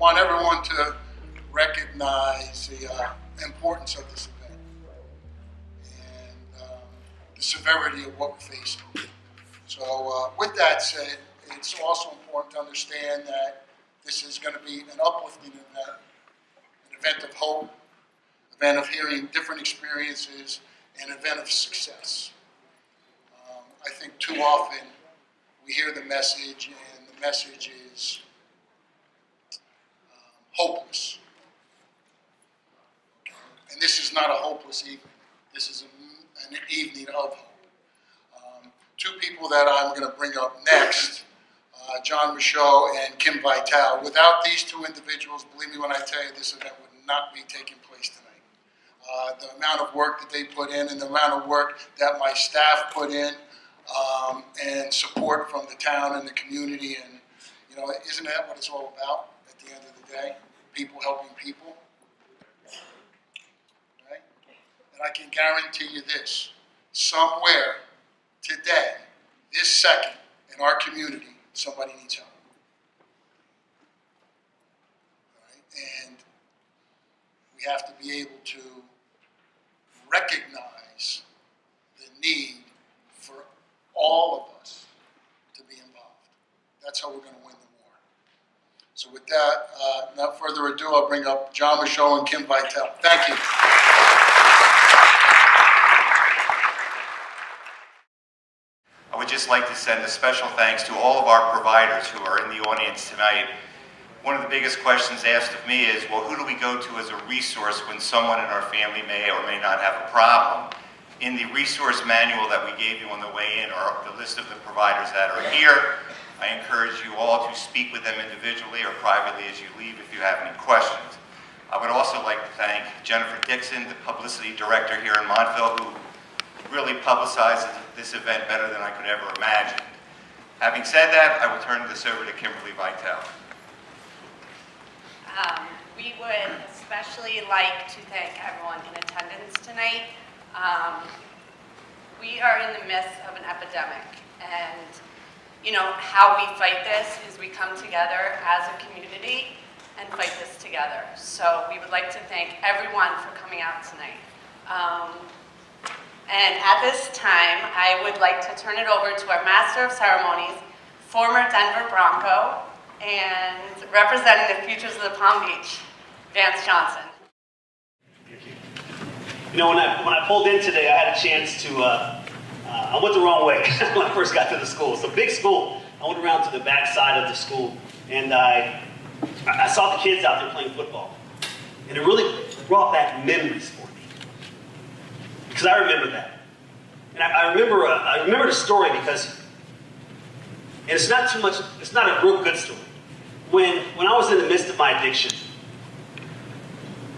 want everyone to recognize the importance of this event and the severity of what we're facing. So with that said, it's also important to understand that this is going to be an uplifting event, an event of hope, an event of hearing different experiences, an event of success. I think too often we hear the message, and the message is hopeless. And this is not a hopeless evening. This is an evening of hope. Two people that I'm going to bring up next, John Michaud and Kim Vitale. Without these two individuals, believe me when I tell you, this event would not be taking place tonight. The amount of work that they put in and the amount of work that my staff put in, and support from the town and the community, and isn't that what it's all about at the end of the day? People helping people, right? And I can guarantee you this, somewhere today, this second, in our community, somebody needs help. Right? And we have to be able to recognize the need for all of us to be involved. That's how we're going to win the war. So with that, without further ado, I'll bring up John Michaud and Kim Vitale. Thank you. I would just like to send a special thanks to all of our providers who are in the audience tonight. One of the biggest questions asked of me is, well, who do we go to as a resource when someone in our family may or may not have a problem? In the resource manual that we gave you on the way in are the list of the providers that are here. I encourage you all to speak with them individually or privately as you leave if you have any questions. I would also like to thank Jennifer Dixon, the publicity director here in Montville, who really publicizes this event better than I could ever imagine. Having said that, I will turn this over to Kimberly Vitale. We would especially like to thank everyone in attendance tonight. We are in the midst of an epidemic, and how we fight this is we come together as a community and fight this together. So we would like to thank everyone for coming out tonight. And at this time, I would like to turn it over to our Master of Ceremonies, former Denver Bronco, and representing the Futures of the Palm Beach, Vance Johnson. Thank you. When I pulled in today, I had a chance to, I went the wrong way when I first got to the school. It's a big school. I went around to the back side of the school, and I saw the kids out there playing football. And it really brought back memories for me. Because I remember that. And I remember the story because, and it's not a real good story. When I was in the midst of my addiction,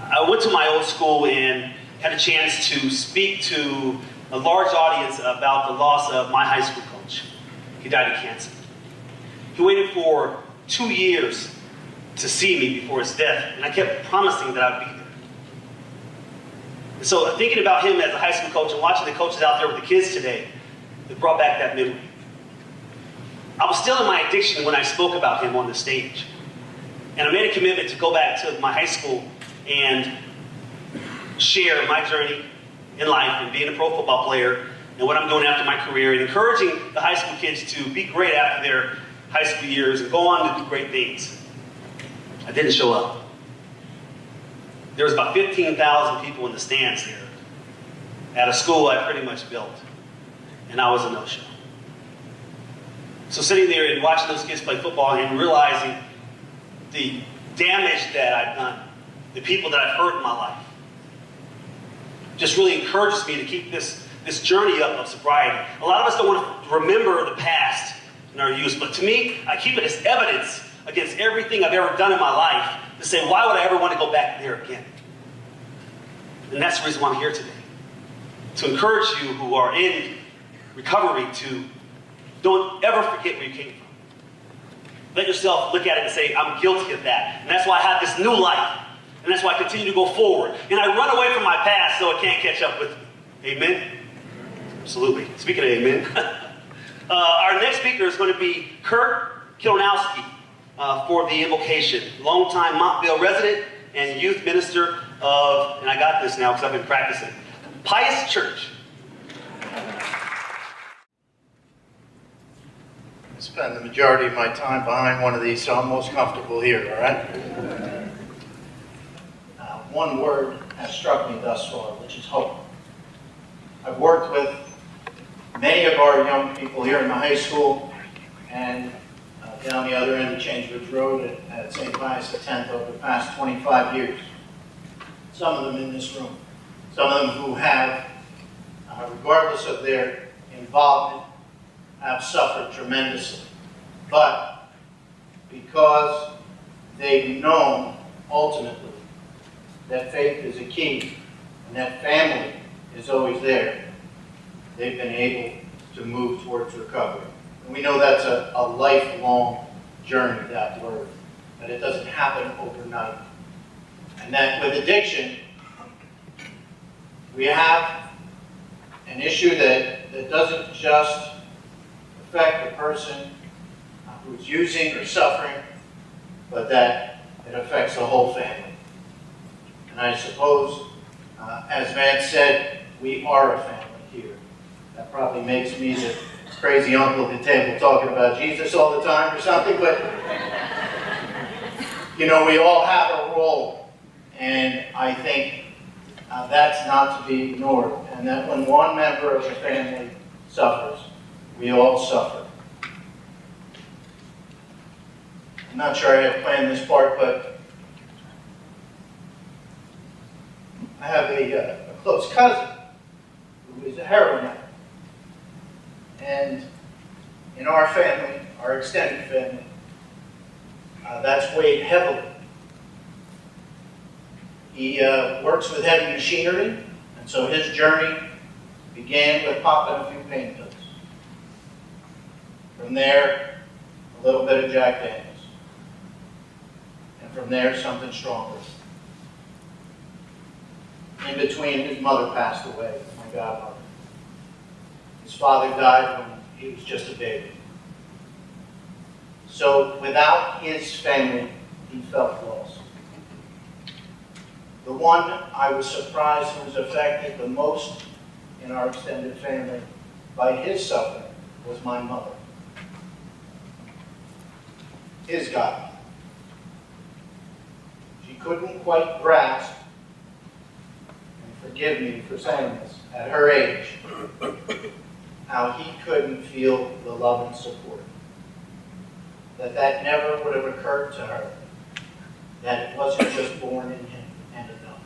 I went to my old school and had a chance to speak to a large audience about the loss of my high school coach. He died of cancer. He waited for 2 years to see me before his death, and I kept promising that I'd be there. And so thinking about him as a high school coach and watching the coaches out there with the kids today, it brought back that memory. I was still in my addiction when I spoke about him on the stage. And I made a commitment to go back to my high school and share my journey in life and being a pro football player and what I'm doing after my career and encouraging the high school kids to be great after their high school years and go on to do great things. I didn't show up. There was about 15,000 people in the stands there at a school I pretty much built, and I was a no-show. So sitting there and watching those kids play football and realizing the damage that I've done, the people that I've hurt in my life, just really encourages me to keep this journey up of sobriety. A lot of us don't want to remember the past in our youth, but to me, I keep it as evidence against everything I've ever done in my life to say, why would I ever want to go back there again? And that's the reason why I'm here today. To encourage you who are in recovery to don't ever forget where you came from. Let yourself look at it and say, I'm guilty of that. And that's why I have this new life. And that's why I continue to go forward. And I run away from my past so it can't catch up with me. Amen? Absolutely. Speaking of amen. Our next speaker is going to be Kurt Kilonowski. for the Invocation, longtime Montville resident and youth minister of, and I got this now because I've been practicing, Pious Church. I spend the majority of my time behind one of these, so I'm most comfortable here, all right? One word has struck me thus far, which is hope. I've worked with many of our young people here in the high school and down the other end of Changewood Road at St. Pius X over the past 25 years. Some of them in this room. Some of them who have, regardless of their involvement, have suffered tremendously. But because they've known ultimately that faith is a key and that family is always there, they've been able to move towards recovery. And we know that's a lifelong journey, that word, that it doesn't happen overnight. And that with addiction, we have an issue that doesn't just affect the person who's using or suffering, but that it affects the whole family. And I suppose, as Vance said, we are a family here. That probably makes me the crazy uncle at the table talking about Jesus all the time or something, but you know, we all have a role, and I think that's not to be ignored, and that when one member of the family suffers, we all suffer. I'm not sure I had planned this part, but I have a close cousin who is a heroin addict. And in our family, our extended family, that's weighed heavily. He works with heavy machinery, and so his journey began with popping a few pain pills. From there, a little bit of Jack Daniels. And from there, something stronger. In between, his mother passed away, my godmother. His father died when he was just a baby. So without his family, he felt lost. The one I was surprised was affected the most in our extended family by his suffering was my mother. His godmother. She couldn't quite grasp, and forgive me for saying this, at her age, how he couldn't feel the love and support. That never would have occurred to her, that it wasn't just born in him and enough.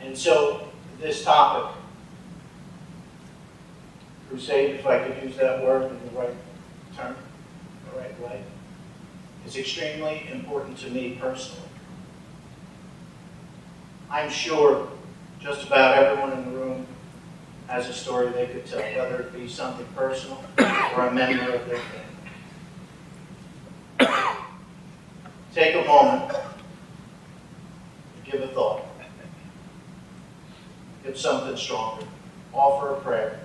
And so, this topic, crusade, if I could use that word in the right term, the right way, is extremely important to me personally. I'm sure just about everyone in the room has a story they could tell, whether it be something personal or a member of their family. Take a moment, give a thought, give something stronger, offer a prayer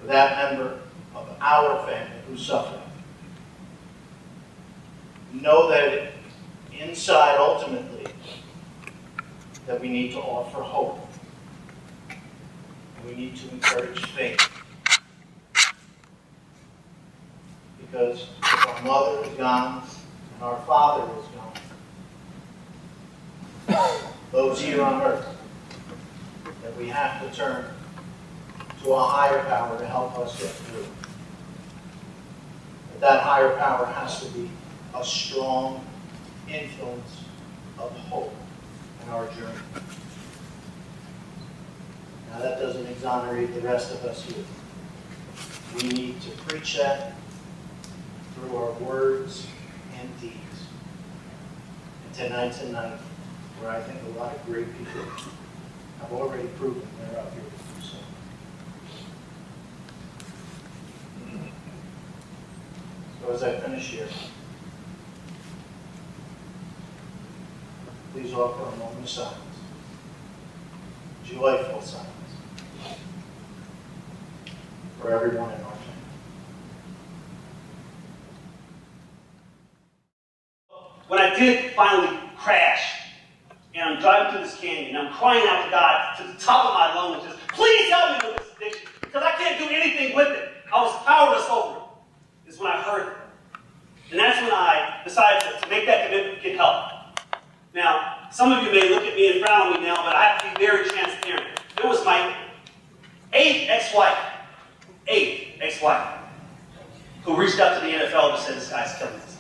for that member of our family who's suffering. Know that inside, ultimately, that we need to offer hope. We need to encourage faith. Because if our mother is gone and our father is gone, those here on earth, that we have to turn to a higher power to help us get through. But that higher power has to be a strong influence of hope in our journey. Now that doesn't exonerate the rest of us here. We need to preach that through our words and deeds. And tonight's a night where I think a lot of great people have already proven they're up here to do so. So as I finish here, please offer a moment of silence. Joyful silence for everyone in our family. when I did finally crash, and I'm driving through this canyon, and I'm crying out to God to the top of my lungs, just, please help me with this addiction, because I can't do anything with it. I was powerless over it. Is when I heard it. And that's when I decided to make that commitment to get help. Now, some of you may look at me and frown at me now, but I have to be very transparent. It was my eighth ex-wife, who reached out to the NFL and said, this guy's killing us.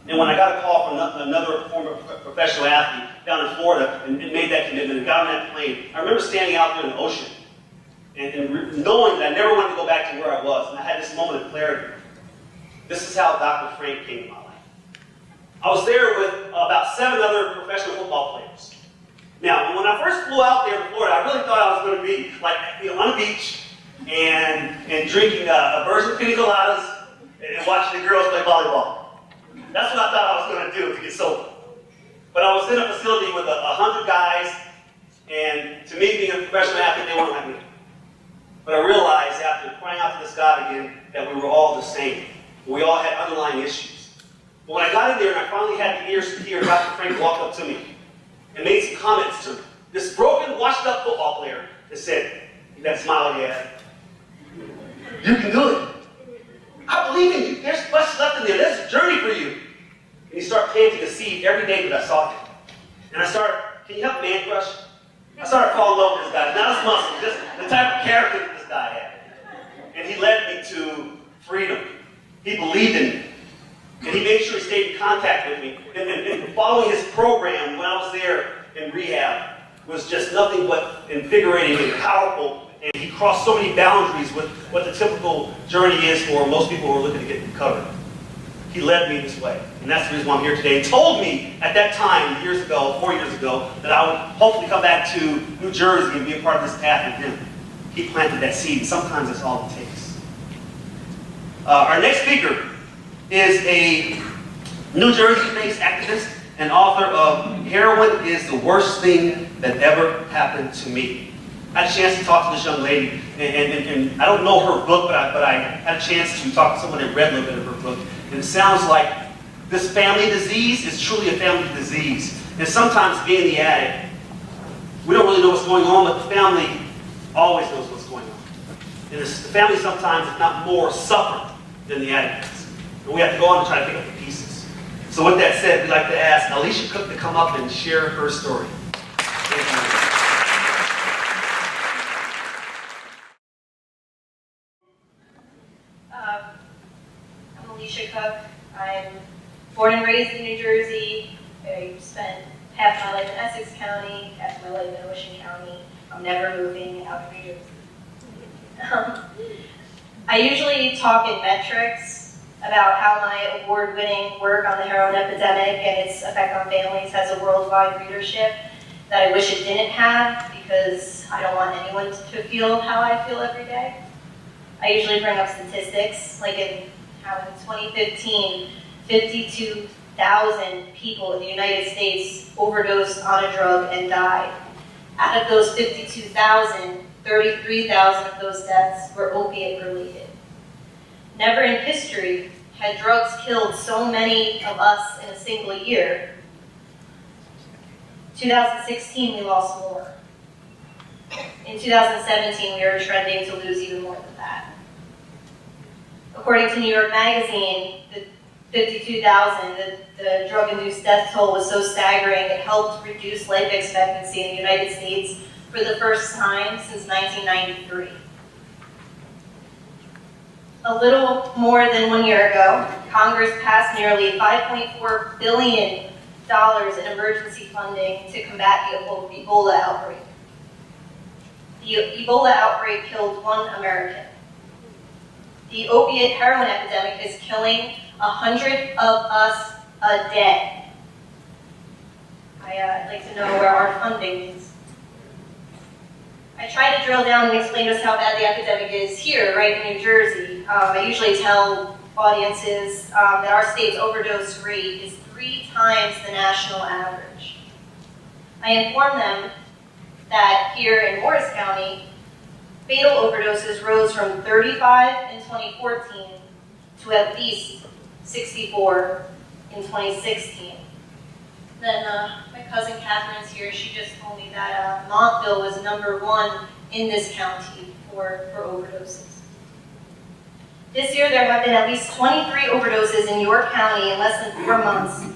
And when I got a call from another former professional athlete down in Florida and made that commitment and got on that plane, I remember standing out there in the ocean and knowing that I never wanted to go back to where I was. And I had this moment of clarity. This is how Dr. Frank came in my life. I was there with about 7 other professional football players. Now, when I first flew out there to Florida, I really thought I was going to be on a beach and drinking a version of pina coladas and watching the girls play volleyball. That's what I thought I was going to do to get sober. But I was in a facility with 100 guys, and to me, being a professional athlete, they weren't like me. But I realized after crying out to this God again that we were all the same. We all had underlying issues. But when I got in there and I finally had the ears to hear, Dr. Frank walked up to me and made some comments to me. This broken, washed-up football player that said, that smile he had, you can do it. I believe in you. There's much left in there. There's a journey for you. And he started planting a seed every day that I saw him. And I started, can you help man crush? I started falling in love with this guy. Not his muscle, just the type of character that this guy had. And he led me to freedom. He believed in me. And he made sure he stayed in contact with me. And following his program when I was there in rehab was just nothing but invigorating and powerful. And he crossed so many boundaries with what the typical journey is for most people who are looking to get recovered. He led me this way. And that's the reason why I'm here today. He told me at that time, 4 years ago, that I would hopefully come back to New Jersey and be a part of this path with him. He planted that seed, and sometimes that's all it takes. Our next speaker is a New Jersey-based activist and author of Heroin is the Worst Thing That Ever Happened to Me. I had a chance to talk to this young lady, and I don't know her book, but I had a chance to talk to someone that read a little bit of her book. And it sounds like this family disease is truly a family disease. And sometimes being the addict, we don't really know what's going on, but the family always knows what's going on. And the family sometimes, if not more, suffer than the addict does. And we have to go on and try to pick up the pieces. So with that said, we'd like to ask Alicia Cook to come up and share her story. Thank you. I'm Alicia Cook. I'm born and raised in New Jersey. I spent half my life in Essex County, half my life in Ocean County. I'm never moving out of New Jersey. I usually talk in metrics about how my award-winning work on the heroin epidemic and its effect on families has a worldwide readership that I wish it didn't have, because I don't want anyone to feel how I feel every day. I usually bring up statistics, like how in 2015, 52,000 people in the United States overdosed on a drug and died. Out of those 52,000, 33,000 of those deaths were opiate related. Never in history had drugs killed so many of us in a single year. 2016, we lost more. In 2017, we are trending to lose even more than that. According to New York Magazine, the 52,000, the drug-induced death toll was so staggering it helped reduce life expectancy in the United States for the first time since 1993. A little more than 1 year ago, Congress passed nearly $5.4 billion in emergency funding to combat the Ebola outbreak. The Ebola outbreak killed 1 American. The opiate heroin epidemic is killing 100 of us a day. I'd like to know where our funding is. I try to drill down and explain to us how bad the epidemic is here, right in New Jersey. I usually tell audiences that our state's overdose rate is 3 times the national average. I inform them that here in Morris County, fatal overdoses rose from 35 in 2014 to at least 64 in 2016. Then my cousin Catherine's here. She just told me that Montville was #1 in this county for overdoses. This year there have been at least 23 overdoses in York County in less than 4 months,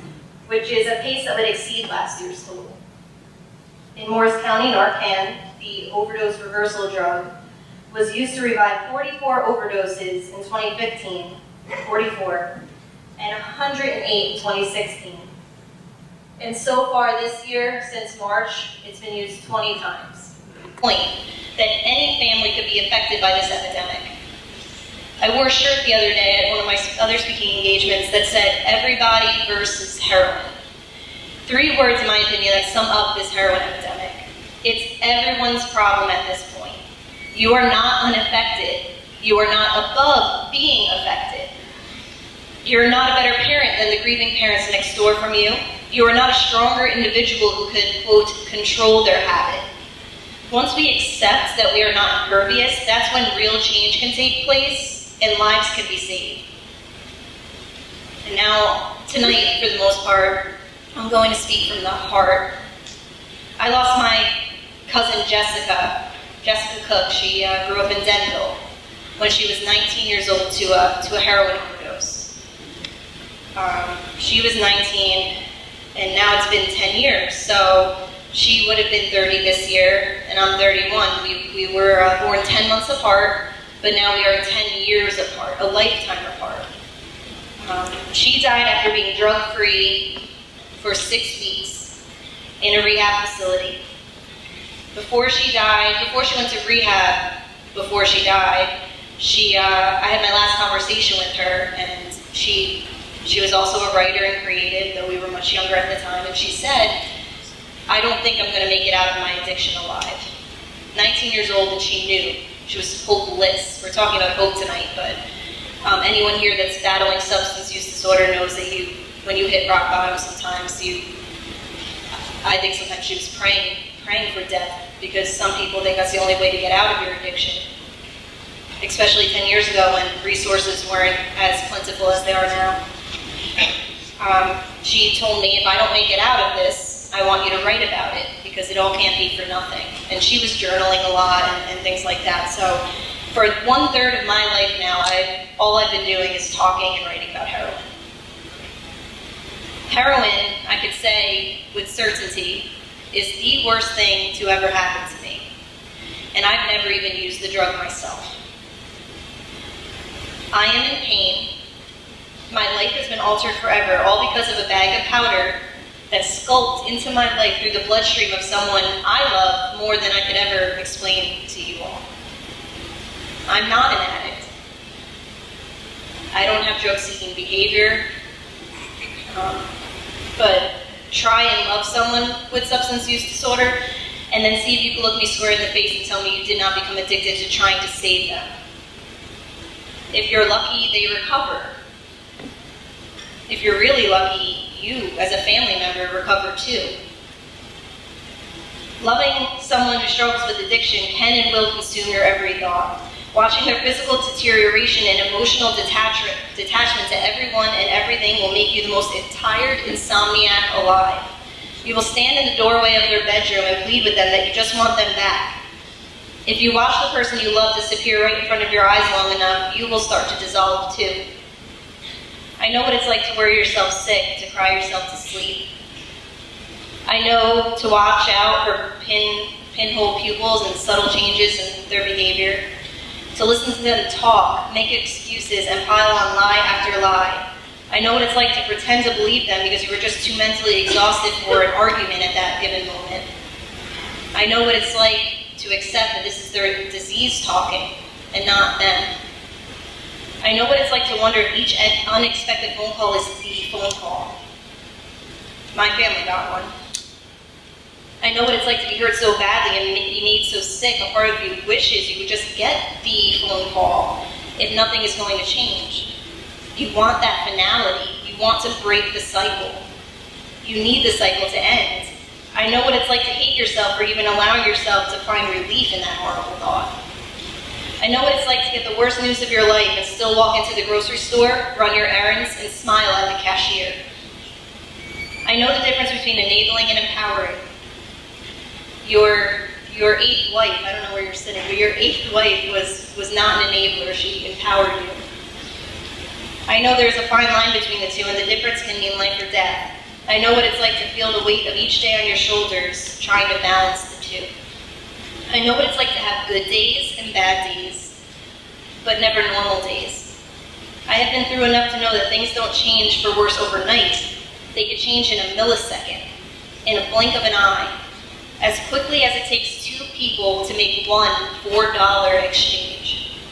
which is a pace that would exceed last year's total. In Morris County, Narcan, the overdose reversal drug, was used to revive 44 overdoses in 2015, 44, and 108 in 2016. And so far this year, since March, it's been used 20 times. Point that any family could be affected by this epidemic. I wore a shirt the other day at one of my other speaking engagements that said, "Everybody versus heroin." 3 words, in my opinion, that sum up this heroin epidemic. It's everyone's problem at this point. You are not unaffected. You are not above being affected. You're not a better parent than the grieving parents next door from you. You are not a stronger individual who could, quote, control their habit. Once we accept that we are not impervious, that's when real change can take place and lives can be saved. And now, tonight, for the most part, I'm going to speak from the heart. I lost my cousin Jessica Cook. She grew up in Denville when she was 19 years old to a heroin overdose. She was 19, and now it's been 10 years. So she would have been 30 this year, and I'm 31. We were born 10 months apart, but now we are 10 years apart, a lifetime apart. She died after being drug-free for 6 weeks in a rehab facility. Before she went to rehab, before she died, I had my last conversation with her, and she was also a writer and creative, though we were much younger at the time, and she said, "I don't think I'm going to make it out of my addiction alive." 19 years old, and she knew. She was hopeless. We're talking about hope tonight, but anyone here that's battling substance use disorder knows that when you hit rock bottom sometimes, I think sometimes she was praying for death, because some people think that's the only way to get out of your addiction. Especially 10 years ago when resources weren't as plentiful as they are now. She told me, "If I don't make it out of this, I want you to write about it, because it all can't be for nothing." And she was journaling a lot and things like that. So for 1/3 of my life now, all I've been doing is talking and writing about heroin. Heroin, I could say with certainty, is the worst thing to ever happen to me. And I've never even used the drug myself. I am in pain. My life has been altered forever, all because of a bag of powder that sculpted into my life through the bloodstream of someone I love more than I could ever explain to you all. I'm not an addict. I don't have drug-seeking behavior. But try and love someone with substance use disorder, and then see if you can look me square in the face and tell me you did not become addicted to trying to save them. If you're lucky, they recover. If you're really lucky, you, as a family member, recover too. Loving someone who struggles with addiction can and will consume your every thought. Watching their physical deterioration and emotional detachment to everyone and everything will make you the most tired insomniac alive. You will stand in the doorway of their bedroom and plead with them that you just want them back. If you watch the person you love disappear right in front of your eyes long enough, you will start to dissolve too. I know what it's like to worry yourself sick, to cry yourself to sleep. I know to watch out for pinhole pupils and subtle changes in their behavior. To listen to them talk, make excuses, and pile on lie after lie. I know what it's like to pretend to believe them because you were just too mentally exhausted for an argument at that given moment. I know what it's like to accept that this is their disease talking and not them. I know what it's like to wonder if each unexpected phone call is the phone call. My family got one. I know what it's like to be hurt so badly and be made so sick, a part of you wishes you would just get the phone call if nothing is going to change. You want that finality. You want to break the cycle. You need the cycle to end. I know what it's like to hate yourself for even allowing yourself to find relief in that horrible thought. I know what it's like to get the worst news of your life and still walk into the grocery store, run your errands, and smile at the cashier. I know the difference between enabling and empowering. Your eighth wife, I don't know where you're sitting, but your eighth wife was not an enabler, she empowered you. I know there's a fine line between the two, and the difference can mean life or death. I know what it's like to feel the weight of each day on your shoulders, trying to balance the two. I know what it's like to have good days and bad days, but never normal days. I have been through enough to know that things don't change for worse overnight. They could change in a millisecond, in a blink of an eye, as quickly as it takes two people to make one $4 exchange.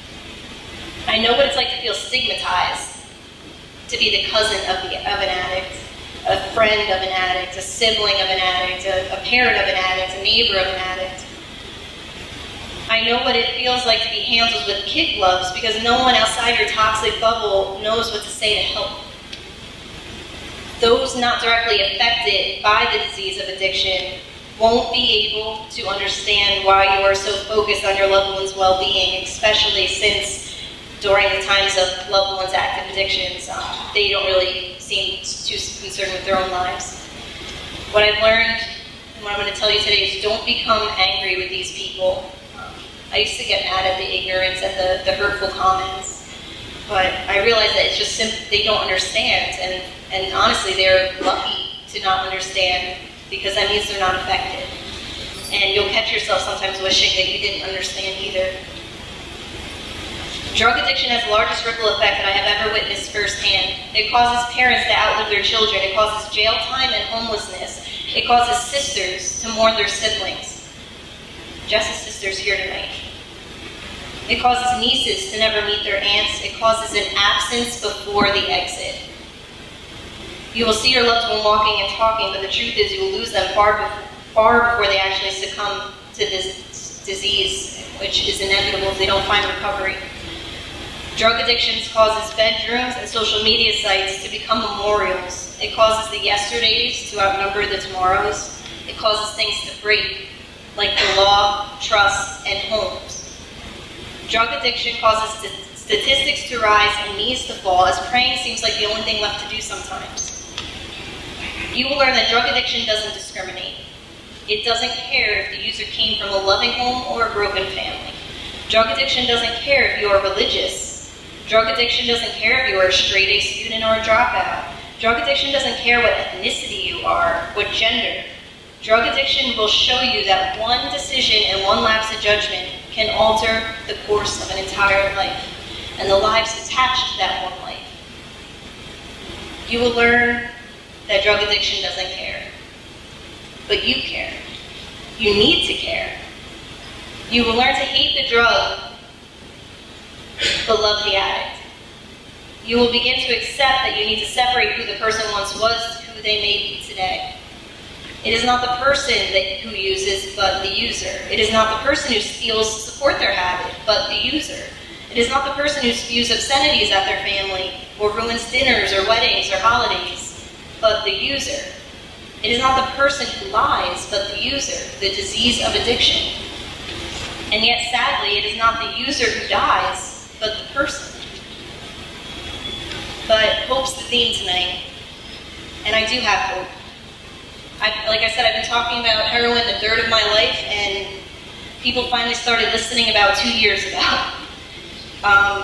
I know what it's like to feel stigmatized, to be the cousin of an addict, a friend of an addict, a sibling of an addict, a parent of an addict, a neighbor of an addict. I know what it feels like to be handled with kid gloves because no one outside your toxic bubble knows what to say to help. Those not directly affected by the disease of addiction won't be able to understand why you are so focused on your loved one's well-being, especially since during the times of loved ones' active addictions, they don't really seem too concerned with their own lives. What I've learned, and what I'm going to tell you today, is don't become angry with these people. I used to get mad at the ignorance, at the hurtful comments, but I realized that it's just simply they don't understand, and honestly, they're lucky to not understand because that means they're not affected. And you'll catch yourself sometimes wishing that you didn't understand either. Drug addiction has the largest ripple effect that I have ever witnessed firsthand. It causes parents to outlive their children. It causes jail time and homelessness. It causes sisters to mourn their siblings. Jess's sister's here tonight. It causes nieces to never meet their aunts. It causes an absence before the exit. You will see your loved one walking and talking, but the truth is you will lose them far before they actually succumb to this disease, which is inevitable if they don't find recovery. Drug addictions causes bedrooms and social media sites to become memorials. It causes the yesterdays to outnumber the tomorrows. It causes things to break, like the law, trust, and homes. Drug addiction causes statistics to rise and knees to fall, as praying seems like the only thing left to do sometimes. You will learn that drug addiction doesn't discriminate. It doesn't care if the user came from a loving home or a broken family. Drug addiction doesn't care if you are religious. Drug addiction doesn't care if you are a straight-A student or a dropout. Drug addiction doesn't care what ethnicity you are, what gender. Drug addiction will show you that one decision and one lapse of judgment can alter the course of an entire life and the lives attached to that one life. You will learn that drug addiction doesn't care, but you care. You need to care. You will learn to hate the drug, but love the addict. You will begin to accept that you need to separate who the person once was to who they may be today. It is not the person who uses, but the user. It is not the person who steals to support their habit, but the user. It is not the person who spews obscenities at their family, or ruins dinners or weddings or holidays, but the user. It is not the person who lies, but the user, the disease of addiction. And yet, sadly, it is not the user who dies, but the person. But hope's the theme tonight, and I do have hope. Like I said, I've been talking about heroin a third of my life, and people finally started listening about 2 years ago.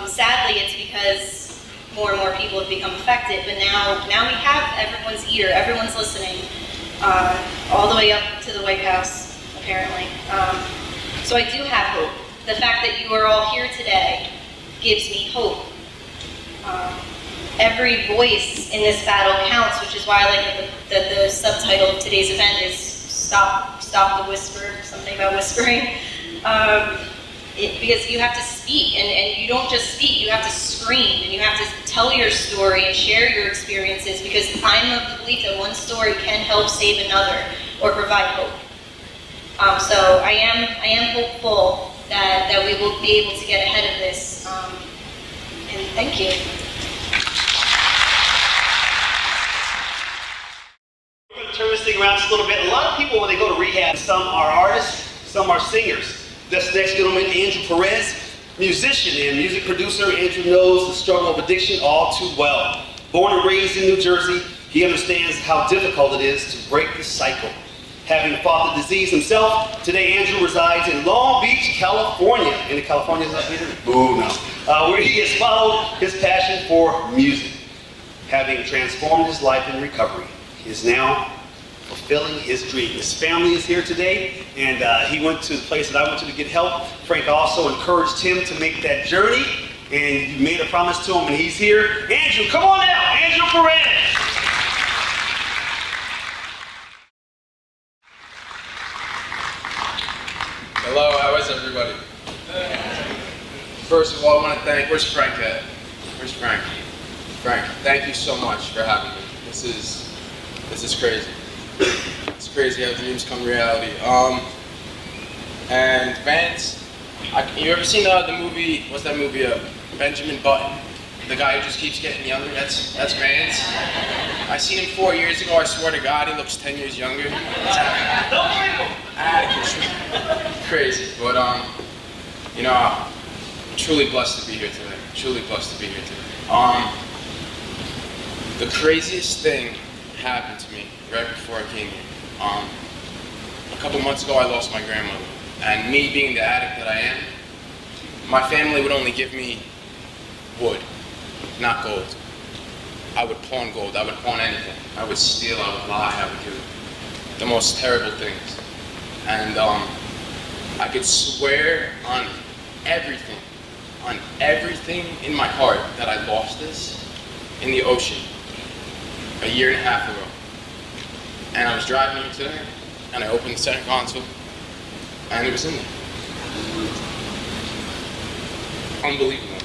Sadly, it's because more and more people have become affected, but now we have everyone's ear, everyone's listening, all the way up to the White House, apparently. So I do have hope. The fact that you are all here today gives me hope. Every voice in this battle counts, which is why I like that the subtitle of today's event is Stop the Whisper, something about whispering. Because you have to speak, and you don't just speak, you have to scream, and you have to tell your story and share your experiences, because I'm of the belief that one story can help save another or provide hope. So I am hopeful that we will be able to get ahead of this, and thank you. We're going to turn this thing around just a little bit. A lot of people, when they go to rehab, some are artists, some are singers. This next gentleman, Andrew Perez, Musician and music producer, Andrew knows the struggle of addiction all too well. Born and raised in New Jersey, he understands how difficult it is to break the cycle. Having fought the disease himself, today Andrew resides in Long Beach, California. Any Californians up here? Ooh, no. Where he has followed his passion for music. Having transformed his life in recovery, he is now fulfilling his dream. His family is here today, and he went to the place that I went to get help. Frank also encouraged him to make that journey, and you made a promise to him, and he's here. Andrew, come on out. Andrew Perez. Hello, how is everybody? First of all, I want to thank, where's Frank at? Where's Frank? Frank, thank you so much for having me. This is crazy. It's crazy how dreams come reality. And Vance, you ever seen the movie, what's that movie, Benjamin Button? The guy who just keeps getting younger, that's Vance. I seen him 4 years ago, I swear to God, he looks 10 years younger. It's crazy, but you know, I'm truly blessed to be here today. Truly blessed to be here today. The craziest thing happened to me right before I came here. A couple months ago, I lost my grandmother, and me being the addict that I am, my family would only give me wood, not gold. I would pawn gold. I would pawn anything. I would steal. I would lie. I would do the most terrible things. And I could swear on everything in my heart that I lost this in the ocean a year and a half ago. And I was driving here today, and I opened the center console, and it was in there. Unbelievable.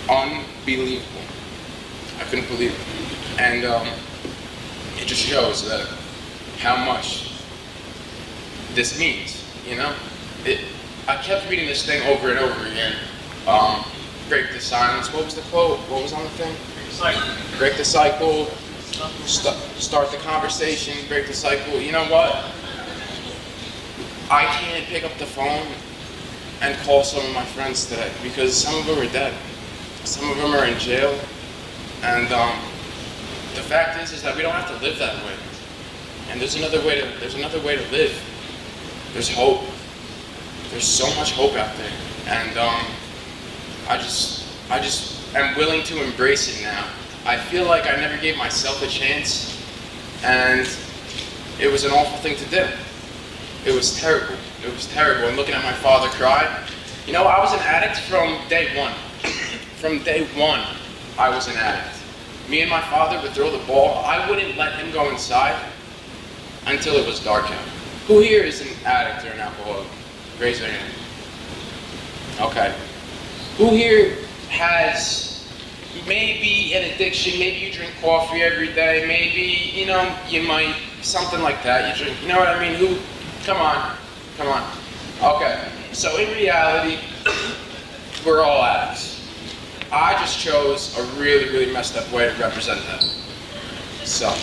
Unbelievable. I couldn't believe it. And it just shows that how much this means, you know? I kept reading this thing over and over again. Break the silence. What was the quote? What was on the thing? Break the cycle. Start the conversation. Break the cycle. You know what? I can't pick up the phone and call some of my friends today because some of them are dead. Some of them are in jail. And the fact is that we don't have to live that way. And there's another way to live. There's hope. There's so much hope out there. And I just am willing to embrace it now. I feel like I never gave myself a chance, and it was an awful thing to do. It was terrible. It was terrible. And looking at my father cry, you know, I was an addict from day one. From day one, I was an addict. Me and my father would throw the ball. I wouldn't let him go inside until it was dark out. Who here is an addict or an alcoholic? Raise their hand. Okay. Who here has maybe an addiction? Maybe you drink coffee every day. Maybe, you know, you might, something like that. You drink, you know what I mean? Who? Come on. Come on. Okay. So in reality, we're all addicts. I just chose a really, really messed up way to represent that. So,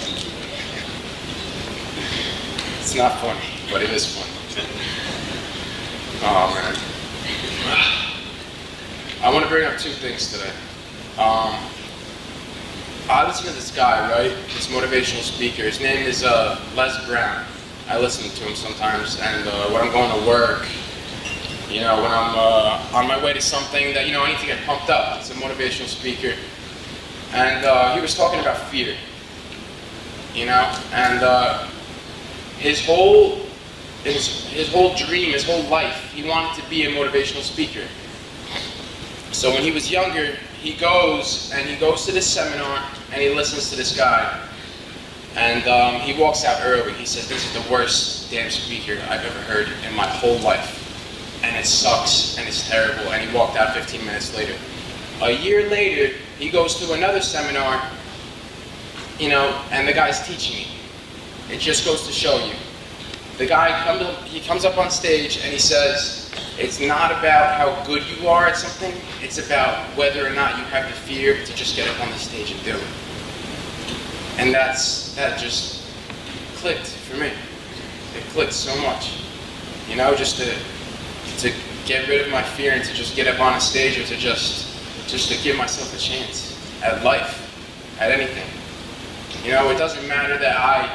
it's not funny, but it is funny. Oh man. I want to bring up two things today. I listen to this guy, right? This motivational speaker. His name is Les Brown. I listen to him sometimes, and when I'm going to work, you know, when I'm on my way to something that, you know, I need to get pumped up. It's a motivational speaker. And he was talking about fear, you know, and his whole dream, his whole life, he wanted to be a motivational speaker. So when he was younger, he goes to this seminar and he listens to this guy. And he walks out early. He says, "This is the worst damn speaker I've ever heard in my whole life. And it sucks, and it's terrible." And he walked out 15 minutes later. A year later, he goes to another seminar, you know, and the guy's teaching me. It just goes to show you. The guy comes up on stage and he says, it's not about how good you are at something, it's about whether or not you have the fear to just get up on the stage and do it. And that just clicked for me. It clicked so much. You know, just to get rid of my fear and to just get up on a stage or to just to give myself a chance at life, at anything. You know, it doesn't matter that I,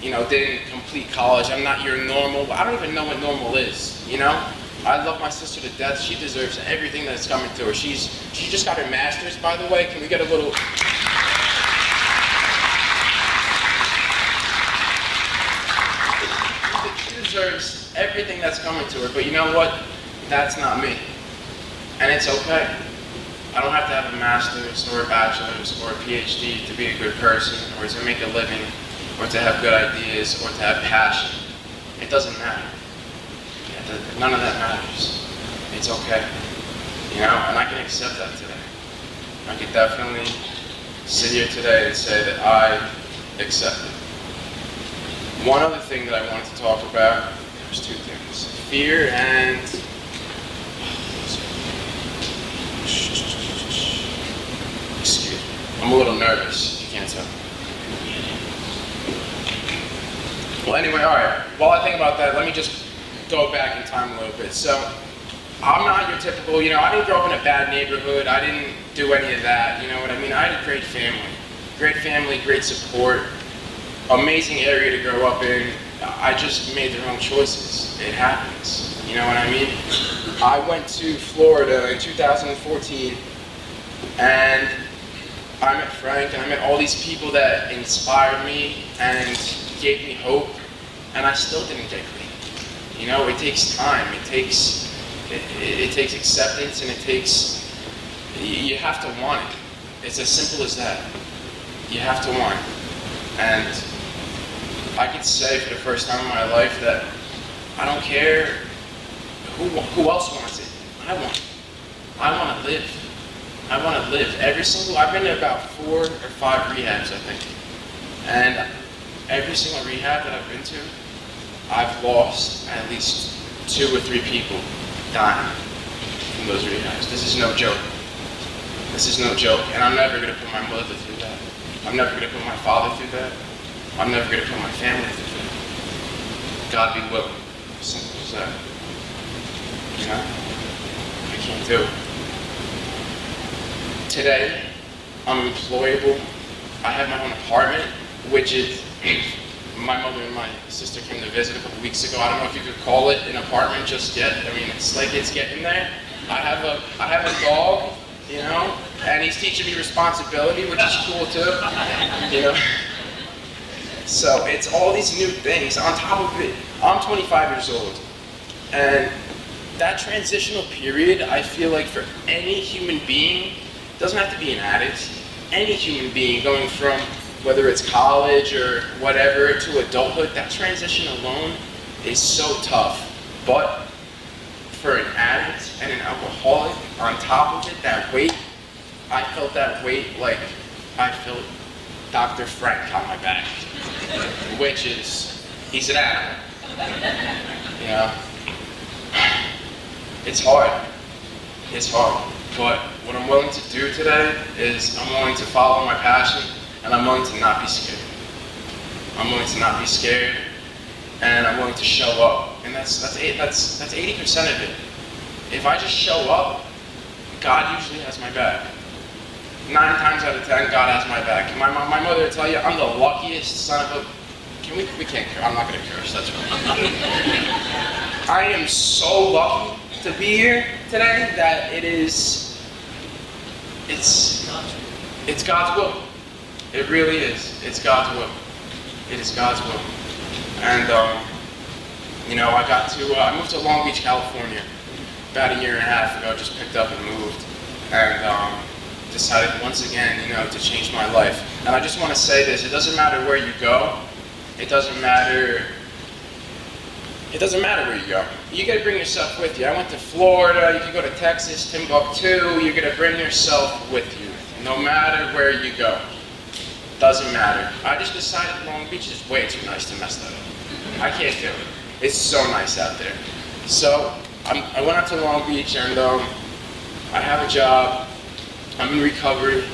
you know, didn't complete college. I'm not your normal. I don't even know what normal is, you know? I love my sister to death. She deserves everything that's coming to her. She just got her master's, by the way. Can we get a little... She deserves everything that's coming to her, but you know what? That's not me. And it's okay. I don't have to have a master's or a bachelor's or a PhD to be a good person or to make a living or to have good ideas or to have passion. It doesn't matter. None of that matters. It's okay. You know, and I can accept that today. I can definitely sit here today and say that I accept it. One other thing that I wanted to talk about, there's two things. Fear and... Excuse me. I'm a little nervous, you can't tell. Well, anyway, all right. While I think about that, let me just go back in time a little bit. So, I'm not your typical, you know, I didn't grow up in a bad neighborhood. I didn't do any of that, you know what I mean? I had a great family, great support, amazing area to grow up in. I just made the wrong choices. It happens, you know what I mean? I went to Florida in 2014, and I met Frank, and I met all these people that inspired me and gave me hope, and I still didn't get clean. You know, it takes time, it takes acceptance, and you have to want it. It's as simple as that. You have to want it. And I can say for the first time in my life that I don't care who else wants it. I want it. I want to live. I want to live. I've been to about 4 or 5 rehabs, I think. And every single rehab that I've been to, I've lost at least 2 or 3 people dying from those rehabs. This is no joke. This is no joke. And I'm never going to put my mother through that. I'm never going to put my father through that. I'm never going to put my family through that. God be willing. Simple as that. You know? I can't do it. Today, I'm employable. I have my own apartment, which is, my mother and my sister came to visit a couple weeks ago. I don't know if you could call it an apartment just yet. I mean, it's like it's getting there. I have a dog, you know, and he's teaching me responsibility, which is cool too, you know. So it's all these new things. On top of it, I'm 25 years old, and that transitional period, I feel like for any human being, doesn't have to be an addict, any human being going from whether it's college or whatever to adulthood, that transition alone is so tough. But for an addict and an alcoholic, on top of it, that weight, I felt that weight like I felt Dr. Frank on my back, which is, he's an animal, you know? It's hard, but what I'm willing to do today is I'm willing to follow my passion, and I'm willing to not be scared. I'm willing to not be scared, and I'm willing to show up, and that's 80% of it. If I just show up, God usually has my back. 9 times out of 10, God has my back. My mother will tell you, I'm the luckiest son of a... We can't curse. I'm not going to curse, that's right. I am so lucky to be here today that it's God's will. It really is. It's God's will. It is God's will. And, you know, I moved to Long Beach, California about 1.5 years ago, just picked up and moved. And decided once again, you know, to change my life. And I just want to say this, it doesn't matter where you go. It doesn't matter where you go. You got to bring yourself with you. I went to Florida, you can go to Texas, Timbuktu, you're going to bring yourself with you. No matter where you go. Doesn't matter. I just decided Long Beach is way too nice to mess that up. I can't do it. It's so nice out there. So I went out to Long Beach, and I have a job. I'm in recovery,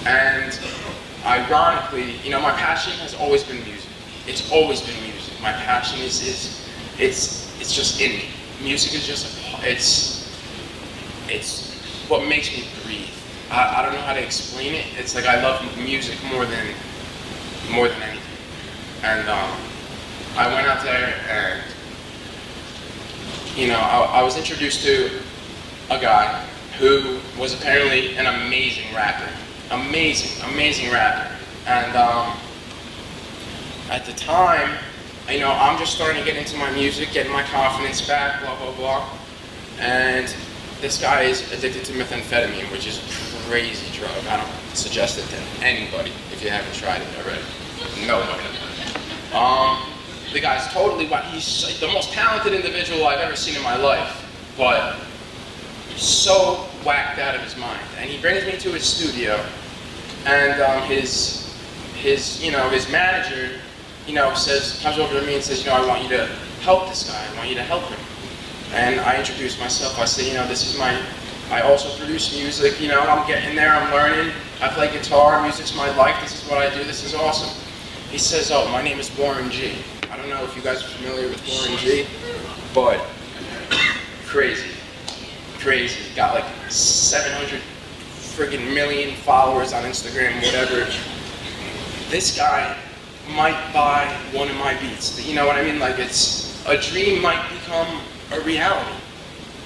and ironically, you know, my passion has always been music. It's always been music. My passion is it's just in me. music is just it's what makes me breathe. I don't know how to explain it. It's like I love music more than anything. And I went out there and, you know, I was introduced to a guy who was apparently an amazing rapper. Amazing rapper. And at the time, you know, I'm just starting to get into my music, getting my confidence back, blah, blah, blah. And this guy is addicted to methamphetamine, which is a crazy drug. I don't suggest it to anybody if you haven't tried it already. Nobody. The guy's totally whack. He's like the most talented individual I've ever seen in my life, but so whacked out of his mind. And he brings me to his studio, and his manager, you know, comes over to me and says, you know, I want you to help this guy. I want you to help him. And I introduce myself. I say, you know, I also produce music. You know, I'm getting there. I'm learning. I play guitar. Music's my life. This is what I do. This is awesome. He says, oh, my name is Warren G. I don't know if you guys are familiar with Warren G, but crazy. Got like 700 friggin' million followers on Instagram, whatever. This guy might buy one of my beats. You know what I mean? Like, it's a dream might become a reality.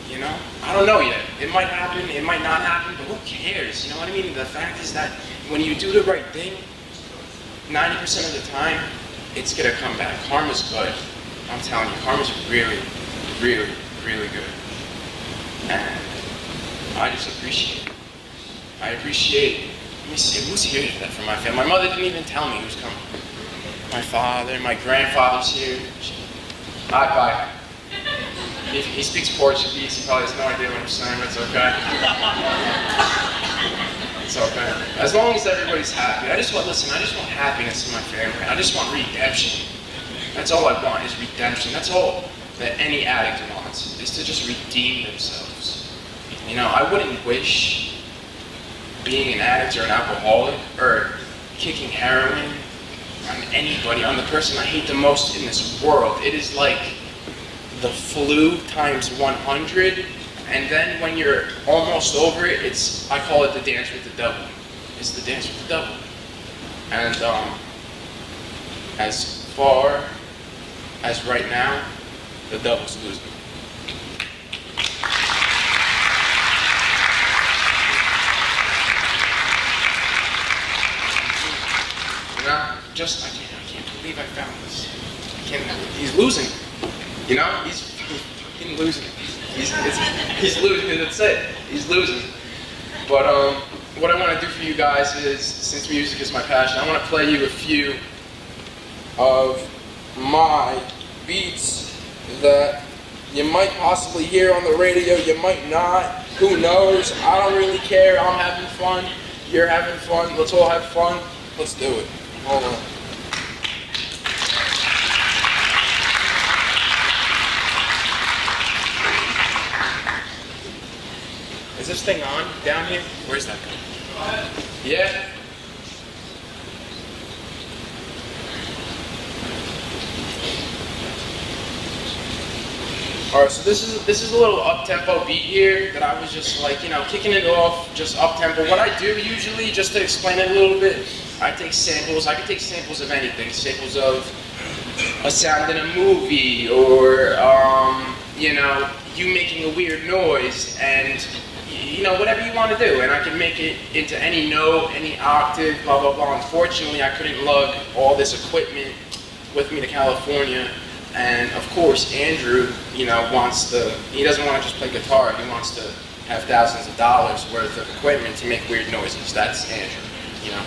You know? I don't know yet. It might happen, it might not happen, but who cares? You know what I mean? The fact is that when you do the right thing, 90% of the time, it's gonna come back. Karma's good. I'm telling you, karma's really, really, really good. And I just appreciate it. Let me see, who's here today from my family? My mother didn't even tell me who's coming. My father, my grandfather's here. Bye. He speaks Portuguese, he probably has no idea what I'm saying, but it's okay. It's okay. As long as everybody's happy. I just want happiness in my family. I just want redemption. That's all I want, is redemption. That's all that any addict wants, is to just redeem themselves. You know, I wouldn't wish being an addict or an alcoholic or kicking heroin on anybody, on the person I hate the most in this world. It is like the flu times 100, and then when you're almost over it, I call it the dance with the devil. It's the dance with the devil. And as far as right now, the devil's losing. You know, I can't believe I found this. He's losing. You know, he's fucking losing. He's losing, that's it. He's losing. But what I want to do for you guys is, since music is my passion, I want to play you a few of my beats that you might possibly hear on the radio, you might not. Who knows? I don't really care. I'm having fun. You're having fun. Let's all have fun. Let's do it. Hold on. Is this thing on down here? Where's that going? Yeah? Alright, so this is a little up-tempo beat here that I was just like, you know, kicking it off, just up-tempo. What I do usually, just to explain it a little bit, I take samples. I can take samples of anything. Samples of a sound in a movie, or, you know, you making a weird noise, and you know, whatever you want to do, and I can make it into any note, any octave, blah, blah, blah. Unfortunately, I couldn't lug all this equipment with me to California, and of course, Andrew, you know, he doesn't want to just play guitar, he wants to have thousands of dollars worth of equipment to make weird noises. That's Andrew, you know,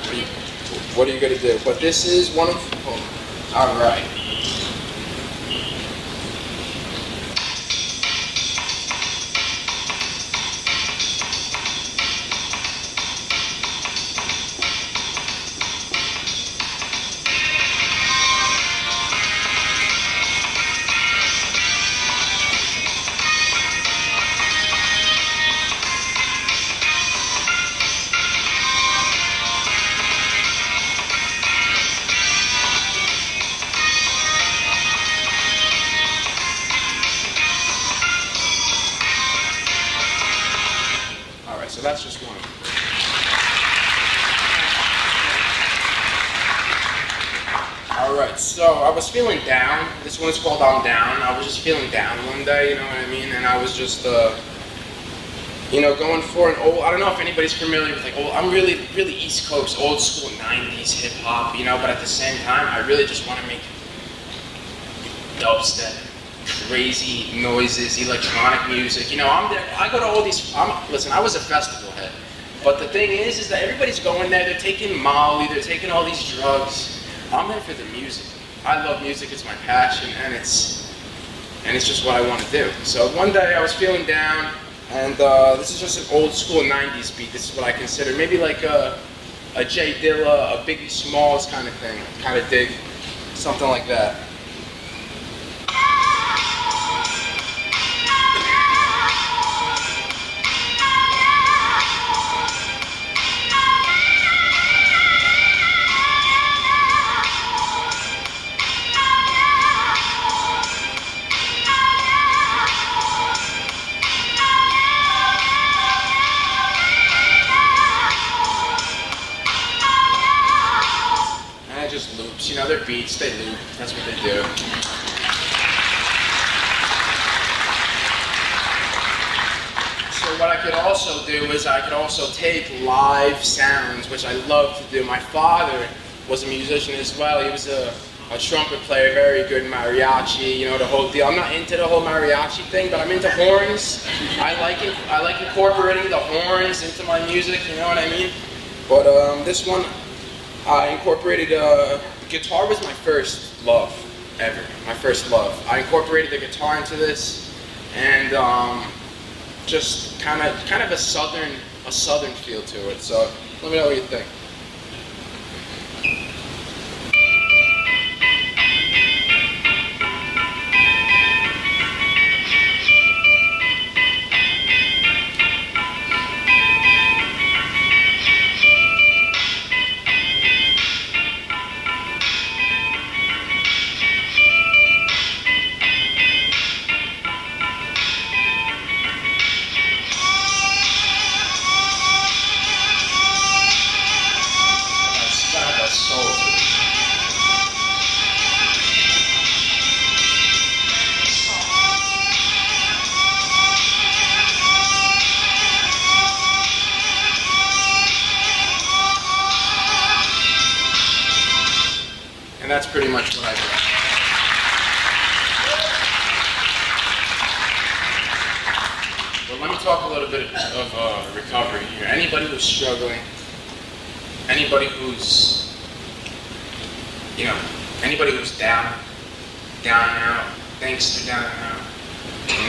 what are you going to do? But this is one of, all right. that's just one. Alright, so I was feeling down. This one's called I'm Down. I was just feeling down one day, you know what I mean? And I was just, going for an old, I don't know if anybody's familiar with I'm really, really East Coast, old school 90s hip hop, but at the same time, I really just want to make dubstep, crazy noises, electronic music. I go to all these, listen, I was a festival head, but the thing is that everybody's going there, they're taking Molly, they're taking all these drugs. I'm there for the music. I love music, it's my passion, and it's just what I want to do. So one day I was feeling down, and this is just an old school 90s beat. This is what I consider maybe like a Jay Dilla, a Biggie Smalls kind of thing. Kind of dig something like that. Loops, they're beats, they loop, that's what they do. So what I could also do is I could also take live sounds, which I love to do. My father was a musician as well. He was a trumpet player, very good mariachi, the whole deal. I'm not into the whole mariachi thing, but I'm into horns. I like incorporating the horns into my music, you know what I mean? But this one, I incorporated, guitar was my first love, ever. My first love. I incorporated the guitar into this, and just kind of a southern feel to it. So let me know what you think. And that's pretty much what I do. Well, let me talk a little bit of recovery here. Anybody who's struggling, anybody who's, anybody who's down and out, thinks they're down and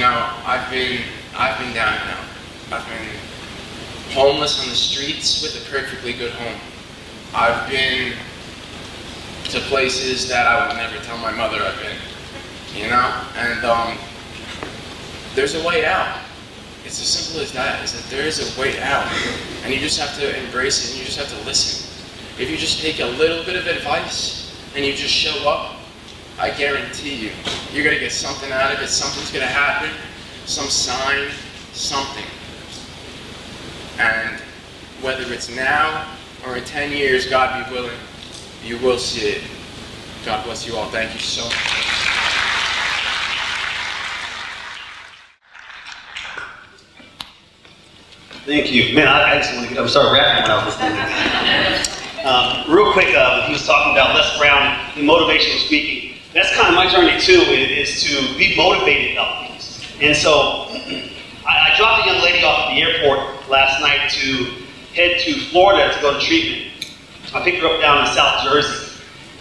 out. I've been down and out. I've been homeless on the streets with a perfectly good home. I've been to places that I would never tell my mother I've been, and there's a way out. It's as simple as that, is that there is a way out, and you just have to embrace it, and you just have to listen. If you just take a little bit of advice, and you just show up, I guarantee you, you're gonna get something out of it, something's gonna happen, some sign, something. And whether it's now or in 10 years, God be willing, you will see it. God bless you all. Thank you so much. Thank you. Man, I just want to get up and start rapping when I was listening. Real quick, he was talking about Les Brown and motivational speaking. That's kind of my journey too, is to be motivated about things. And so I dropped a young lady off at the airport last night to head to Florida to go to treatment. I picked her up down in South Jersey,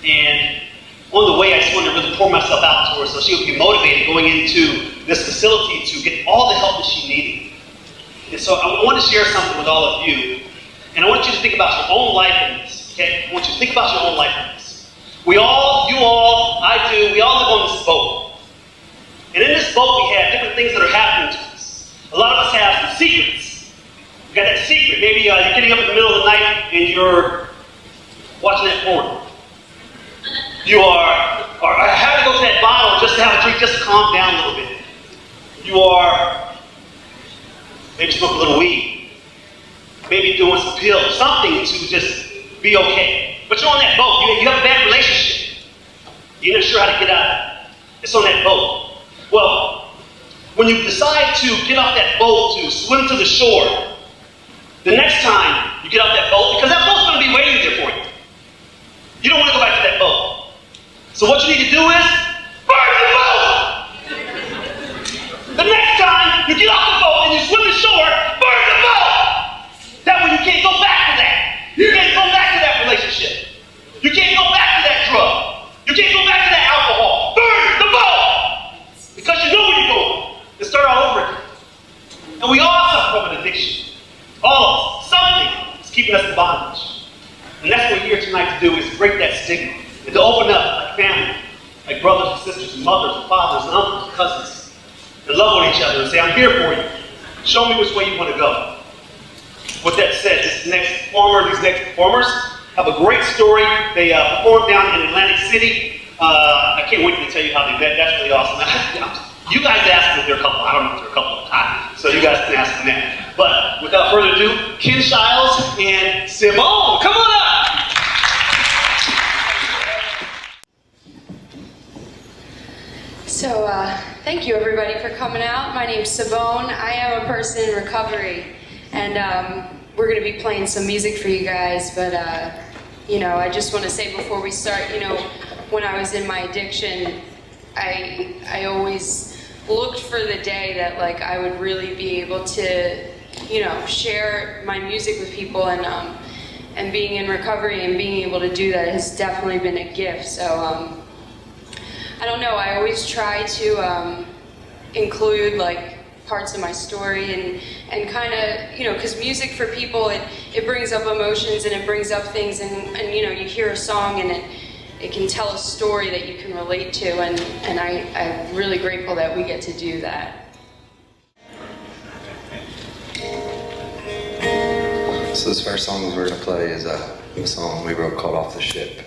and on the way I just wanted to really pour myself out to her so she would be motivated going into this facility to get all the help that she needed. And so I want to share something with all of you, and I want you to think about your own life in this, okay? I want you to think about your own life in this. We all, you all, I do, we all live on this boat. And in this boat we have different things that are happening to us. A lot of us have some secrets. We got that secret. Maybe you're getting up in the middle of the night and you're watching that porn. You are, or I have to go to that bottle just to have a drink, just to calm down a little bit. You are maybe smoke a little weed. maybe doing some pills, something to just be okay. But you're on that boat. You have a bad relationship. You're not sure how to get out of it. It's on that boat. Well, when you decide to get off that boat to swim to the shore, the next time you get off that boat, because that boat's going to be waiting there for you. You don't want to go back to that boat. So what you need to do is burn the boat! The next time you get off the boat and you swim to shore, burn the boat! That way you can't go back to that. You can't go back to that relationship. You can't go back to that drug. You can't go back to that alcohol. Burn the boat! Because you know where you're going. And start all over again. And we all suffer from an addiction. All of us. Something is keeping us in bondage. And that's what we're here tonight to do, is break that stigma. And to open up like family, like brothers and sisters and mothers and fathers and uncles and cousins. And love on each other and say, I'm here for you. Show me which way you want to go. With that said, these next performers have a great story. They performed down in Atlantic City. I can't wait to tell you how they met. That's really awesome. You guys asked them if they're a couple. I don't know if they're a couple of times. So you guys can ask them that. But without further ado, Ken Shiles and Simone. Come on up. So, thank you everybody for coming out. My name's Simone. I am a person in recovery, and we're going to be playing some music for you guys, but you know, I just want to say before we start, you know, when I was in my addiction, I always looked for the day that like I would really be able to, you know, share my music with people, and being in recovery and being able to do that has definitely been a gift. So, I don't know, I always try to include like parts of my story and kind of, you know, because music for people, it brings up emotions and it brings up things, and you know, you hear a song and it can tell a story that you can relate to, and I'm really grateful that we get to do that. So this first song we're going to play is a song we wrote called Off the Ship.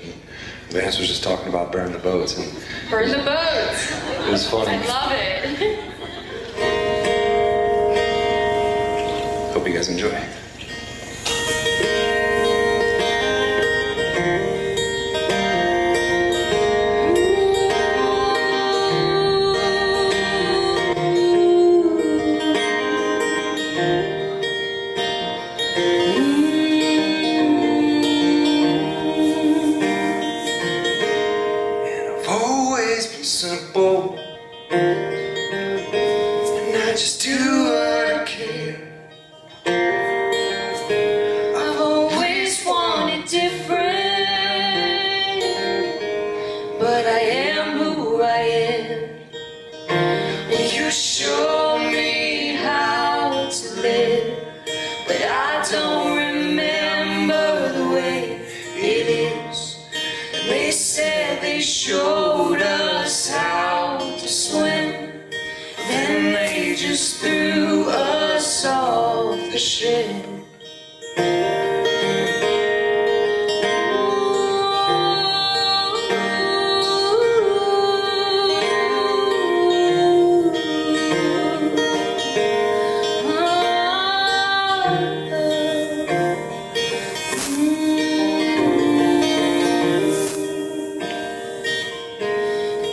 Vance was just talking about burn the boats. And Burn the boats! It was funny. I love it. Hope you guys enjoy. Simple, and I just do what I can. I've always wanted different, but I am who I am. You show me how to live, but I don't remember the way it is. And they said they showed us how to swim, then they just threw us off the ship.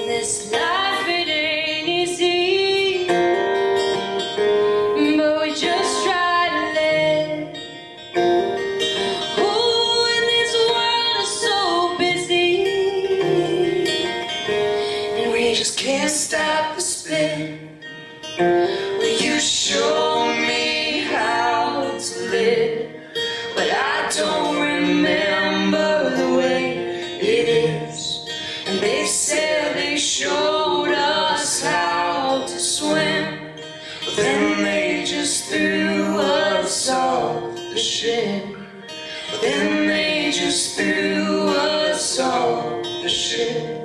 This life, it ain't easy, but we just try to live. Oh, and this world is so busy, and we just can't stop the spin. Will you show me how to live? But I don't remember the way it is. And they said they showed us how to swim, but then they just threw us off the ship. But then they just threw us off the ship.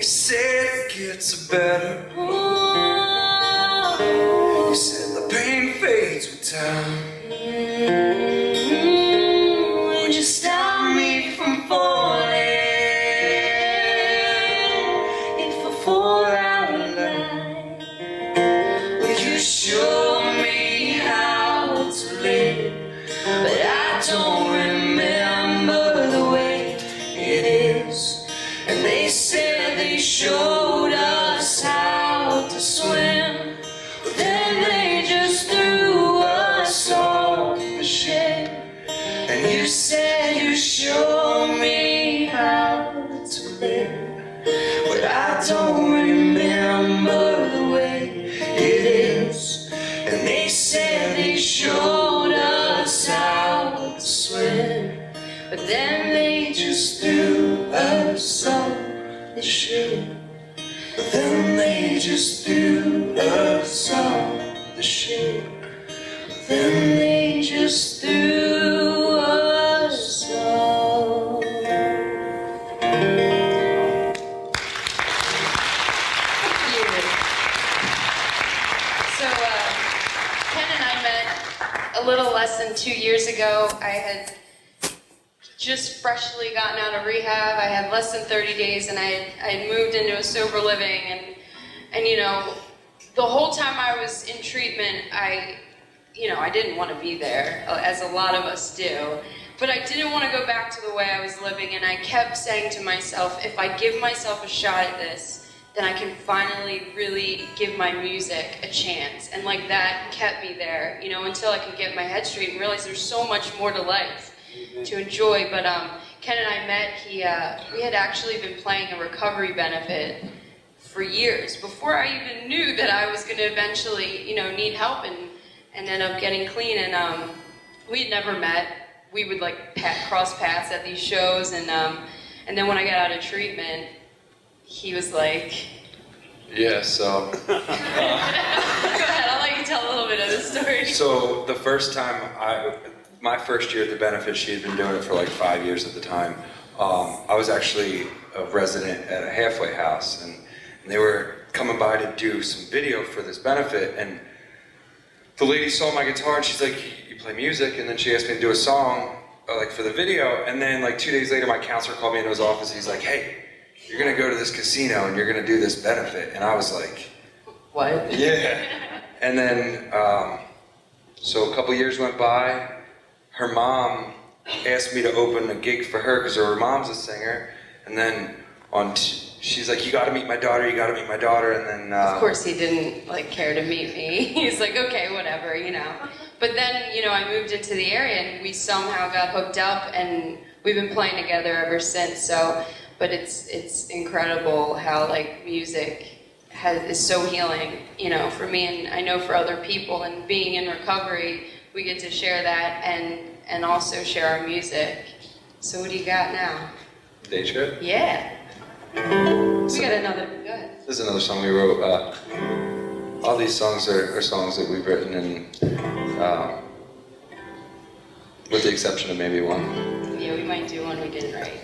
You said it And you said you show me how to live, but I don't remember the way it is. And they said they showed us how to swim, but then they just threw us on the ship. But then they just threw us on the ship. But then they just threw us on. So, Ken and I met a little less than 2 years ago. I had just freshly gotten out of rehab. I had less than 30 days, and I had moved into a sober living. And you know, the whole time I was in treatment, I didn't want to be there, as a lot of us do. But I didn't want to go back to the way I was living, and I kept saying to myself, if I give myself a shot at this, then I can finally really give my music a chance. And like that kept me there, you know, until I could get my head straight and realize there's so much more to life to enjoy. But Ken and I met, we had actually been playing a recovery benefit for years before I even knew that I was going to eventually, you know, need help and end up getting clean. And we had never met. We would like cross paths at these shows, and then when I got out of treatment, he was like, Yeah, so... Go ahead, I'll let you tell a little bit of the story. So the first time, my first year at the benefit, she had been doing it for like 5 years at the time. I was actually a resident at a halfway house, and they were coming by to do some video for this benefit, and the lady saw my guitar and she's like, you play music? And then she asked me to do a song like for the video, and then like 2 days later my counselor called me into his office. He's like, hey, you're gonna go to this casino and you're gonna do this benefit. And I was like, what? Yeah. And then, so a couple years went by. Her mom asked me to open a gig for her because her mom's a singer. And then she's like, you gotta meet my daughter, you gotta meet my daughter. And then... Of course he didn't like care to meet me. He's like, okay, whatever, you know. But then, you know, I moved into the area and we somehow got hooked up, and we've been playing together ever since. So, but it's incredible how like music is so healing, you know, for me, and I know for other people. And being in recovery, we get to share that and also share our music. So what do you got now? Day trip? Yeah. We got another, go ahead. This is another song we wrote. All these songs are songs that we've written, and with the exception of maybe one. Yeah, we might do one we didn't write.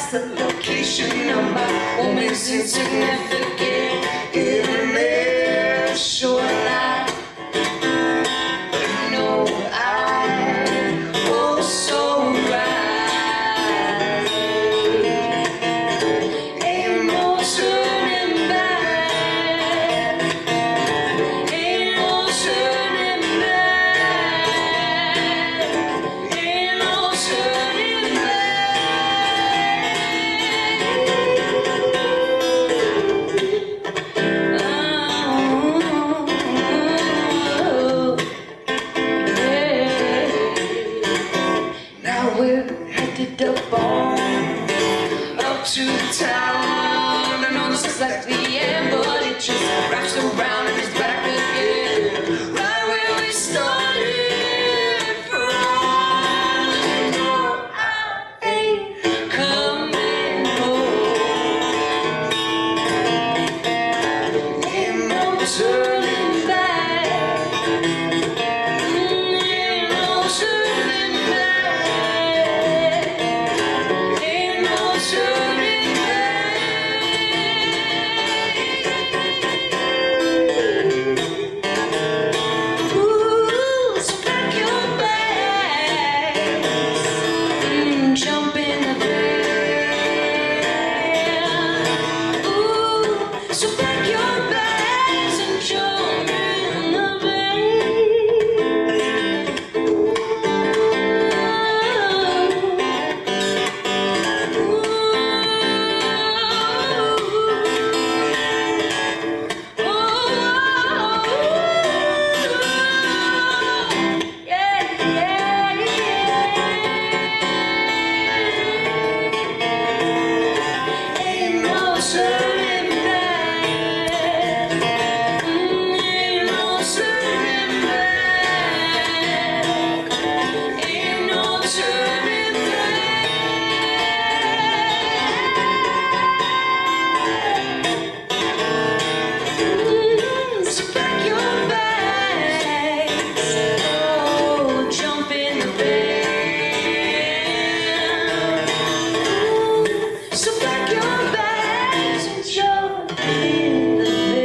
The location of my moment's insignificant in this short life. But no, I was so right. Ain't no turning back. Ain't no turning back. Ain't no turning back. Up to town. I know this is like the end, but it just wraps around and it's back again. Right where we started from. No, I ain't coming home. Ain't turning back. Ain't no turning back. Ain't no turning back. Ooh, so pack your bags and jump in the van. Ooh, so pack your bags and jump in the van. Ain't no turning back. Ain't no turning back. Ain't no turning back. So pack your bags. Oh, jump in the van. So pack your bags and jump in the van.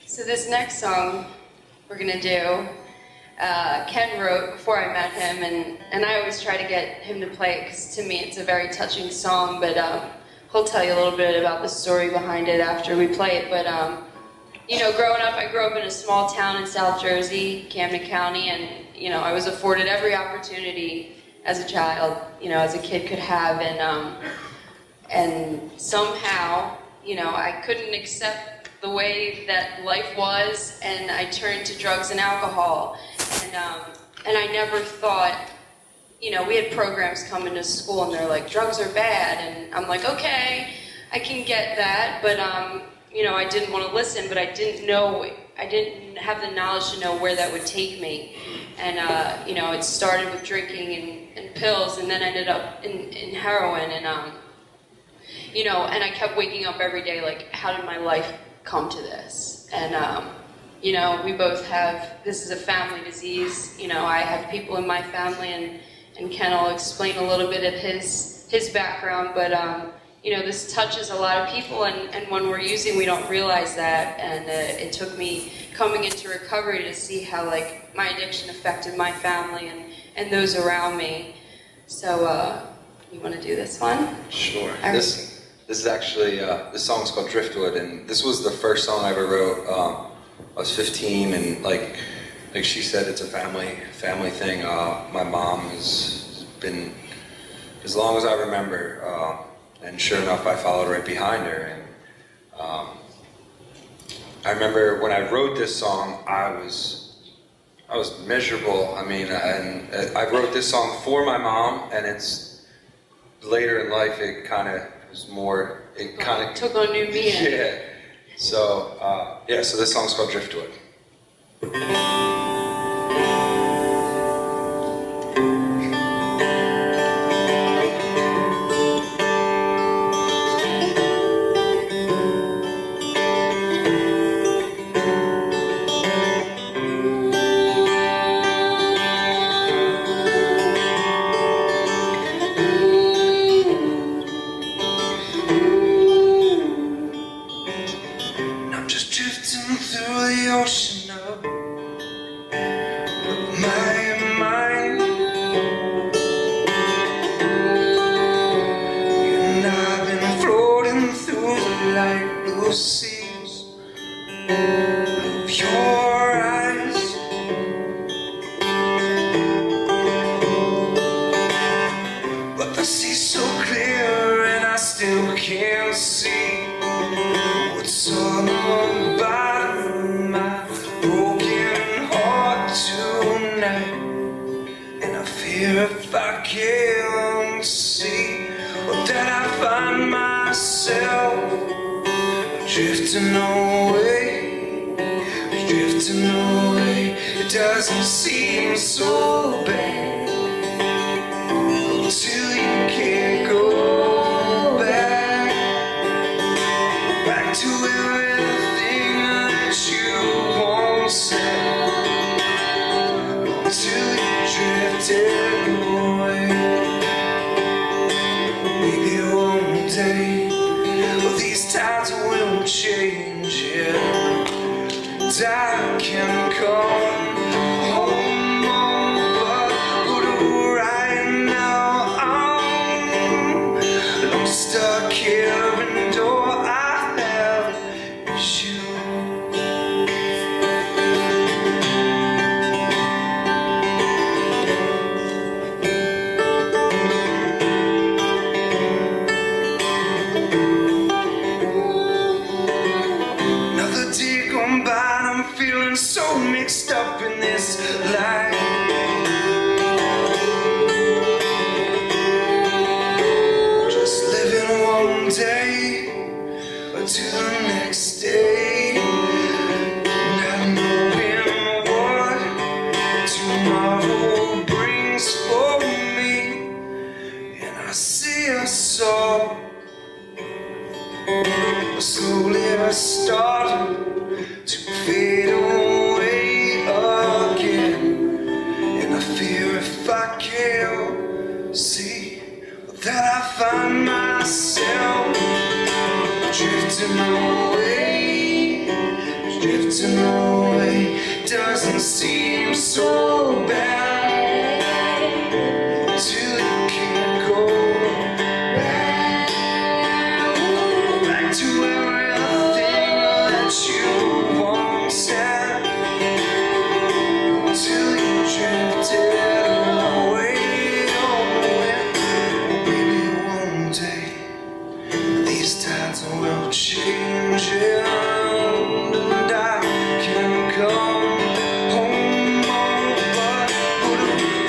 So this next song we're gonna do, Ken wrote before I met him, and I always try to get him to play it because to me it's a very touching song. But he'll tell you a little bit about the story behind it after we play it. But you know, growing up, I grew up in a small town in South Jersey, Camden County, and you know, I was afforded every opportunity as a child, you know, as a kid could have, and somehow, you know, I couldn't accept the way that life was, and I turned to drugs and alcohol, and I never thought, you know, we had programs come into school and they're like, drugs are bad, and I'm like, okay, I can get that, but you know, I didn't want to listen, but I didn't have the knowledge to know where that would take me, and you know, it started with drinking and pills, and then ended up in heroin, and you know, and I kept waking up every day like, how did my life come to this? And you know, we both have, this is a family disease, you know, I have people in my family, and Ken will explain a little bit of his background, but you know, this touches a lot of people, and when we're using, we don't realize that, and it took me coming into recovery to see how like my addiction affected my family and those around me. So you want to do this one? Sure. All This is actually, this song's called Driftwood, and this was the first song I ever wrote. I was 15, and like she said, it's a family thing. My mom has been, as long as I remember, and sure enough, I followed right behind her. And I remember when I wrote this song, I was miserable. I mean, and I wrote this song for my mom, and it's later in life, it kind of was more, it kind of took on new meaning. Yeah. So, yeah, so this song's called Driftwood. I'm just drifting through the ocean of my mind, and I've been floating through the light blue seas of your eyes. But the sea's so clear and I still can't see what's on the bottom of my broken heart tonight. And I fear if I can't see, well, that I find myself drifting away, drifting away. It doesn't seem so bad. drifted away. Maybe one day, well, these tides will change, yeah. And I can come home, but right now I'm stuck here, and all I have is you. Another day gone by, and I'm feeling so mixed up in this life. Just living one day to the next day, not knowing what tomorrow brings for me. And I see us all slowly starting to fade away again. And I fear if I can't see that I find myself drifting away, doesn't seem so bad till you can't go back to everything that you once had, till you drifted away. Maybe one day these tides will change, and I can come home, but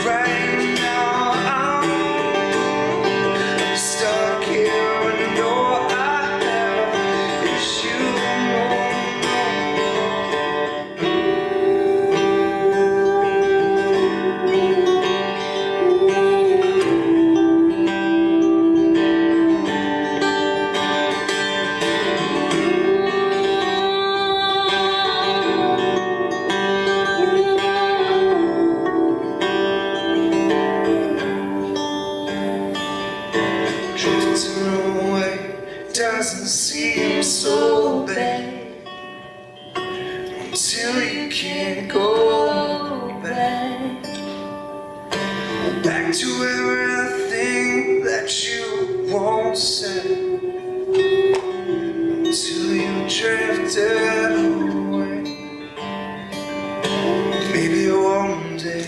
right now I'm stuck here, and all I have is you. Drifting away doesn't seem so bad until you can't go back to everything that you once said, until you drifted away. Maybe one day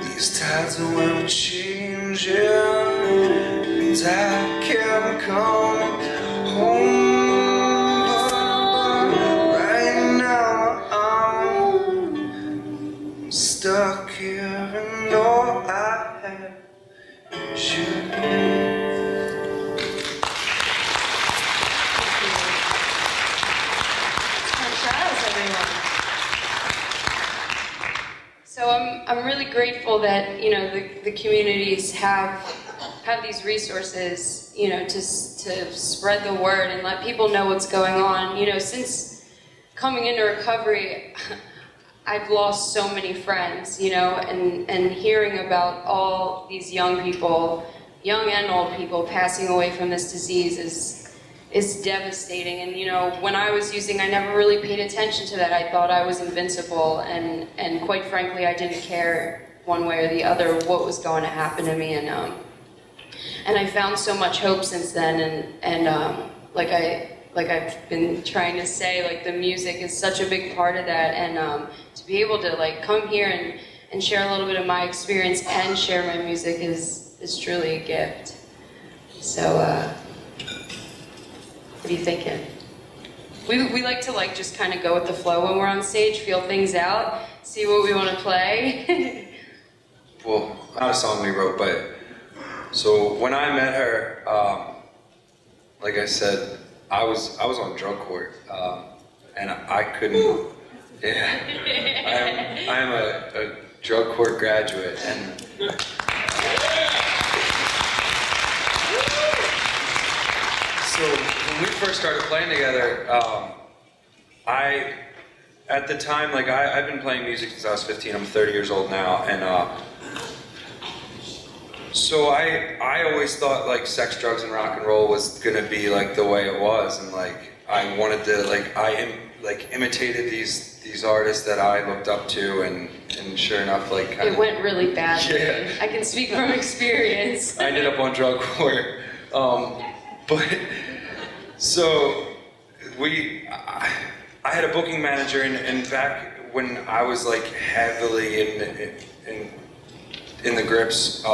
these tides will change, and I can come home, but right now I'm stuck here, and all I have is you. So I'm really grateful that the communities have these resources to spread the word and let people know what's going on. Since coming into recovery, I've lost so many friends, and hearing about all these young people, young and old people, passing away from this disease is devastating. And when I was using, I never really paid attention to that. I thought I was invincible, and quite frankly, I didn't care one way or the other what was going to happen to me. And I found so much hope since then. And like I've been trying to say, like, the music is such a big part of that. And to be able to come here and share a little bit of my experience and share my music is truly a gift. So. What are you thinking? We like to just kind of go with the flow when we're on stage, feel things out, see what we want to play. Well, not a song we wrote, but so when I met her, like I said, I was on drug court, and I couldn't. Yeah, I am a drug court graduate, and. So when we first started playing together, at the time, I've been playing music since I was 15. I'm 30 years old now, and So I always thought like sex, drugs, and rock and roll was gonna be like the way it was, and like I wanted to imitated these artists that I looked up to, and sure enough, like It went really badly. Yeah. I can speak from experience. I ended up on drug court. But so I had a booking manager, and back when I was like heavily in the grips,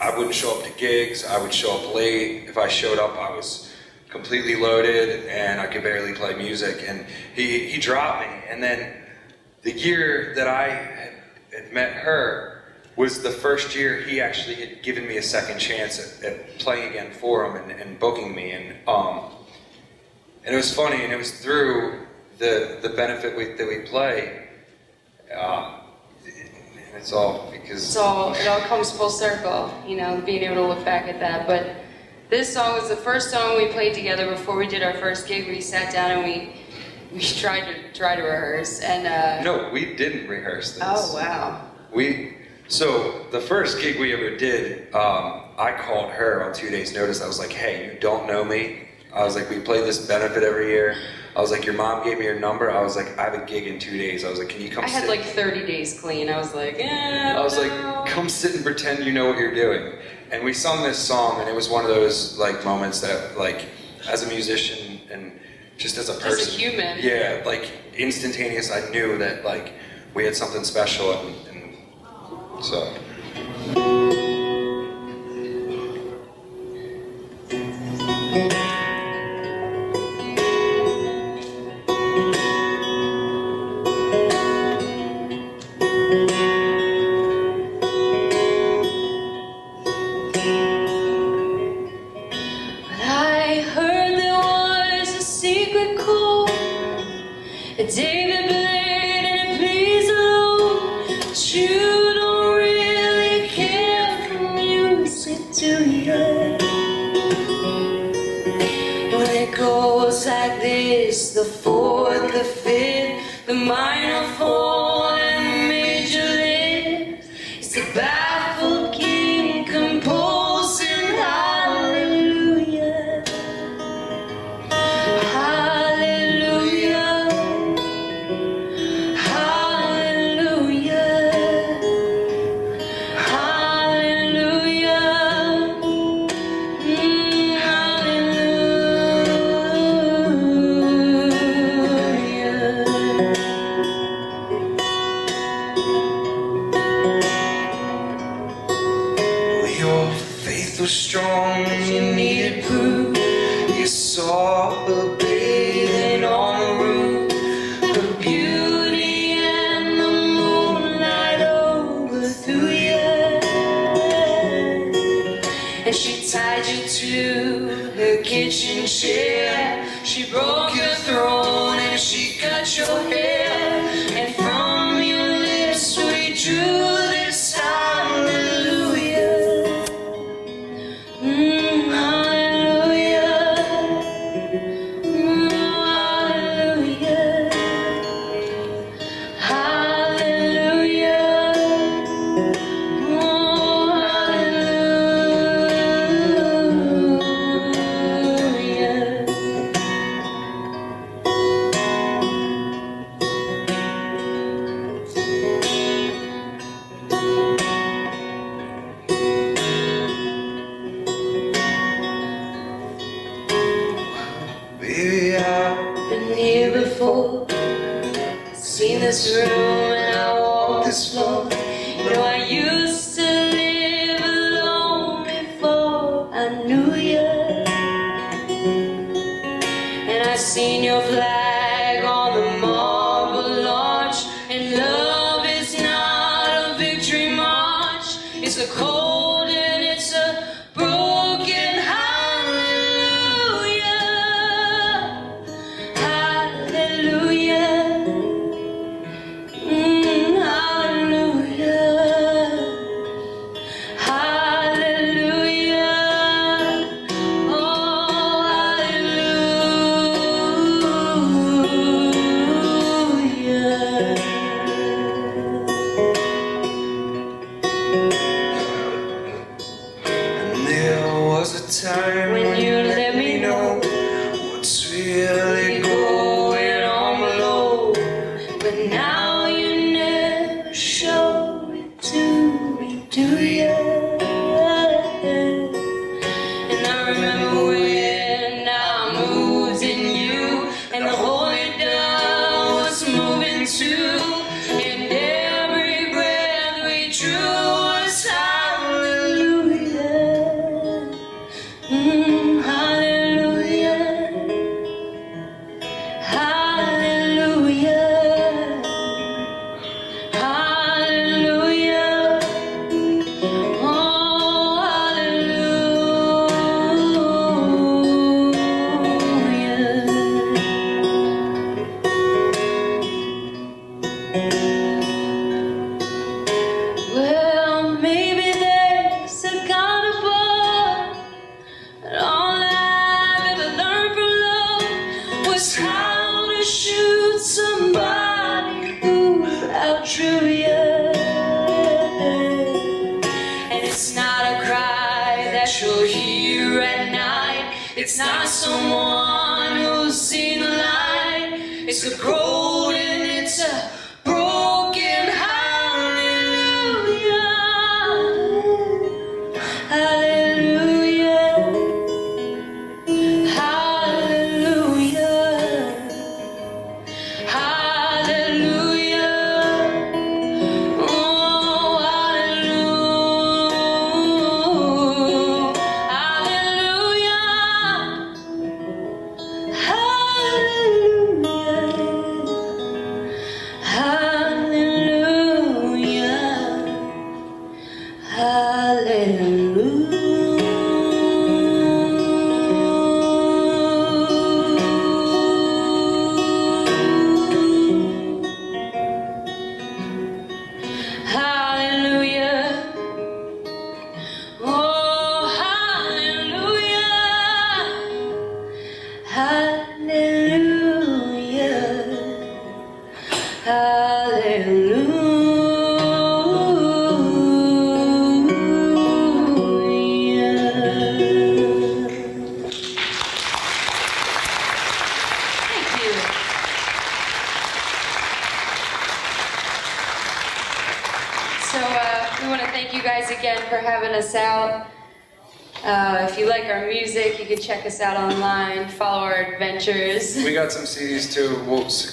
I wouldn't show up to gigs. I would show up late. If I showed up, I was completely loaded, and I could barely play music. And he dropped me. And then the year that I had met her was the first year he actually had given me a second chance at playing again for him and booking me. And it was funny, and it was through the benefit that we play. It's all because It all comes full circle, you know, being able to look back at that. But this song was the first song we played together before we did our first gig. We sat down and we tried to rehearse, and no, we didn't rehearse this. Oh wow. So the first gig we ever did, I called her on 2 days' notice. I was like, "Hey, you don't know me." I was like, "We play this benefit every year." I was like, "Your mom gave me your number." I was like, "I have a gig in 2 days." I was like, "Can you come?" I had like 30 days clean. I was like, like, "Come sit and pretend you know what you're doing." And we sung this song, and it was one of those like moments that, like, as a musician and just as a person, as a human, yeah, like instantaneous. I knew that like we had something special, and so. David played and it plays alone, but you don't really care for music, do you? When it goes like this, the fourth, the fifth, the minor fall and the major lift, it's the baffled king composing hallelujah. Strong and you needed proof. You saw her bathing on the roof, her beauty and the moonlight overthrew you, and she tied you to her kitchen chair. She broke your throne and she cut your hair, and from your lips we drew this hallelujah. Seen this room and I walked this floor. You know, I used to live alone before I knew you. And I seen your flag on the marble arch. And love is not a victory march. It's a cold and it's a broken you. And I remember when I moved in you, and the Holy Dove was moving too, and every breath we drew was hallelujah. Hallelujah. Hallelujah. Hallelujah. Oh, hallelujah. Well, maybe there's a God above, and all I've ever learned from love was how to shoot somebody who outdrew you. And it's not a cry that you'll hear at night. It's not someone who's seen the light. It's a cold and it's a broken hallelujah. Hallelujah. Hallelujah. Hallelujah. Oh, hallelujah. Hallelujah. We want to thank you guys again for having us out. If you like our music, you can check us out online, follow our adventures. We got some CDs too.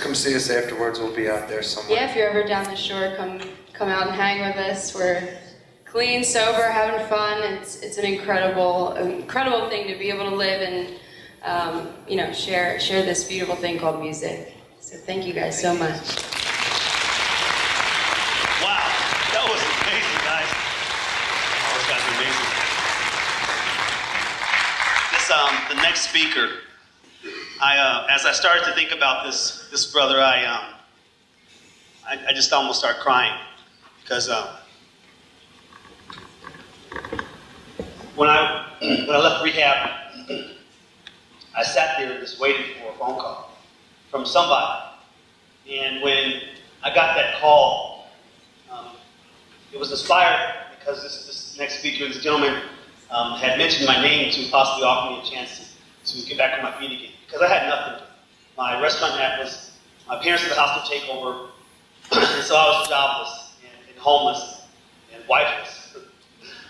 Come see us afterwards. We'll be out there somewhere. Yeah, if you're ever down the shore, come out and hang with us. We're clean, sober, having fun. It's an incredible thing to be able to live and share this beautiful thing called music. So thank you guys so much. Wow, that was amazing, guys. Those guys are amazing. The next speaker, as I started to think about this brother, I just almost started crying because when I left rehab, I sat there just waiting for a phone call from somebody, and when I got that call, it was inspired because this next speaker, this gentleman, had mentioned my name to possibly offer me a chance to get back on my feet again. Because I had nothing. My restaurant was, my parents had a hostile takeover, and so I was jobless and homeless and wifeless.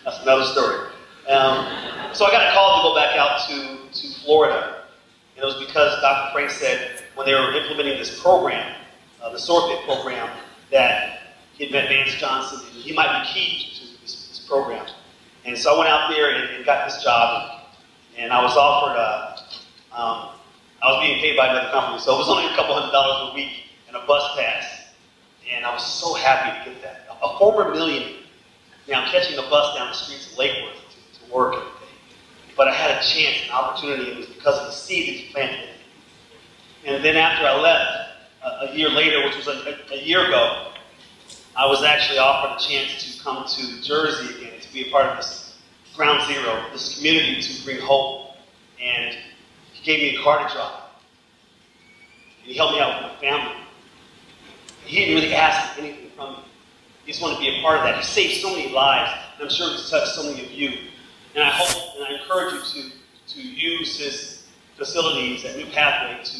That's another story. So I got a call to go back out to Florida. And it was because Dr. Frank said when they were implementing this program, the SORFIT program, that he had met Vance Johnson, and he might be key to this program. And so I went out there and got this job, and I was offered, I was being paid by another company, so it was only a couple $100 a week and a bus pass. And I was so happy to get that. A former millionaire, now catching a bus down the streets of Lake Worth to work every day. But I had a chance, an opportunity, it was because of the seed that he planted in me. And then after I left, a year later, which was a year ago, I was actually offered a chance to come to Jersey again, to be a part of this Ground Zero, this community to bring hope. And he gave me a car to drive. And he helped me out with my family. He didn't really ask anything from me. He just wanted to be a part of that. He saved so many lives, and I'm sure he's touched so many of you. And I hope and I encourage you to use his facilities at New Pathway to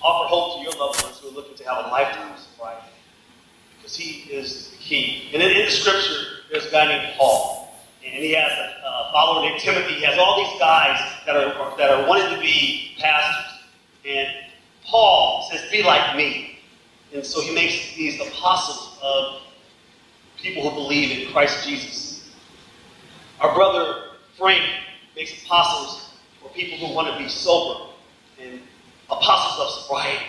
offer hope to your loved ones who are looking to have a lifetime of sobriety. Because he is the key. And in the scripture, there's a guy named Paul, and he has a follower named Timothy. He has all these guys that are wanting to be pastors. And Paul says, be like me. And so he makes these apostles of people who believe in Christ Jesus. Our brother Frank makes apostles for people who want to be sober and apostles of sobriety.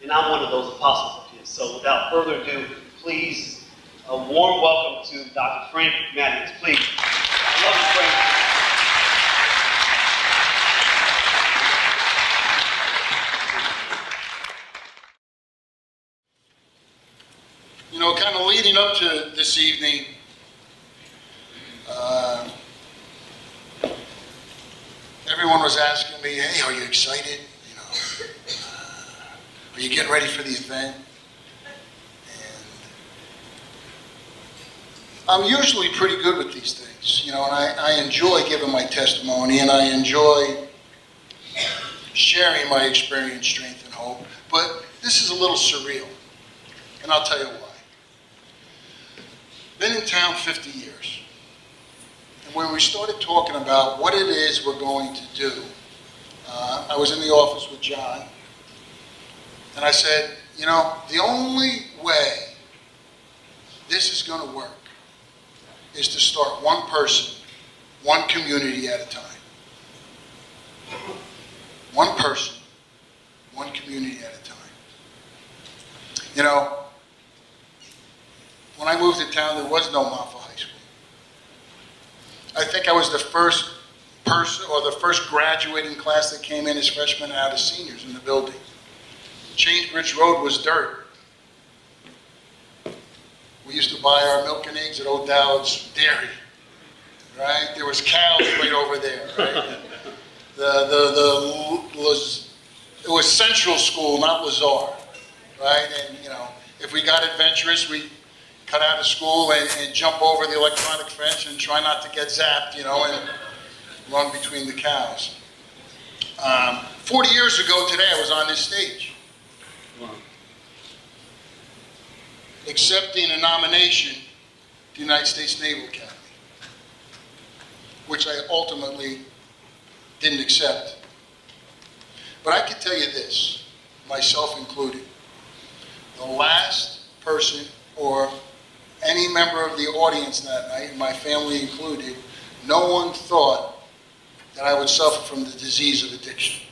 And I'm one of those apostles of his. So without further ado, please, a warm welcome to Dr. Frank Matthews. Please. I love you, Frank. You know, kind of leading up to this evening, everyone was asking me, hey, are you excited? You know, are you getting ready for the event? And I'm usually pretty good with these things, you know, and I enjoy giving my testimony, and I enjoy sharing my experience, strength, and hope. But this is a little surreal, and I'll tell you why. Been in town 50 years. And when we started talking about what it is we're going to do, I was in the office with John, and I said, you know, the only way this is going to work is to start one person, one community at a time. One person, one community at a time. You know, when I moved to town, there was no Montville High School. I think I was the first person or the first graduating class that came in as freshmen out as seniors in the building. Changebridge Road was dirt. We used to buy our milk and eggs at O'Dowd's Dairy, right? There was cows right over there, right? It was Central School, not Lazar, right? And you know, if we got adventurous, we cut out of school and jump over the electronic fence and try not to get zapped, you know, and run between the cows. 40 years ago today, I was on this stage. Accepting a nomination to the United States Naval Academy, which I ultimately didn't accept. But I can tell you this, myself included, the last person or any member of the audience that night, my family included, no one thought that I would suffer from the disease of addiction.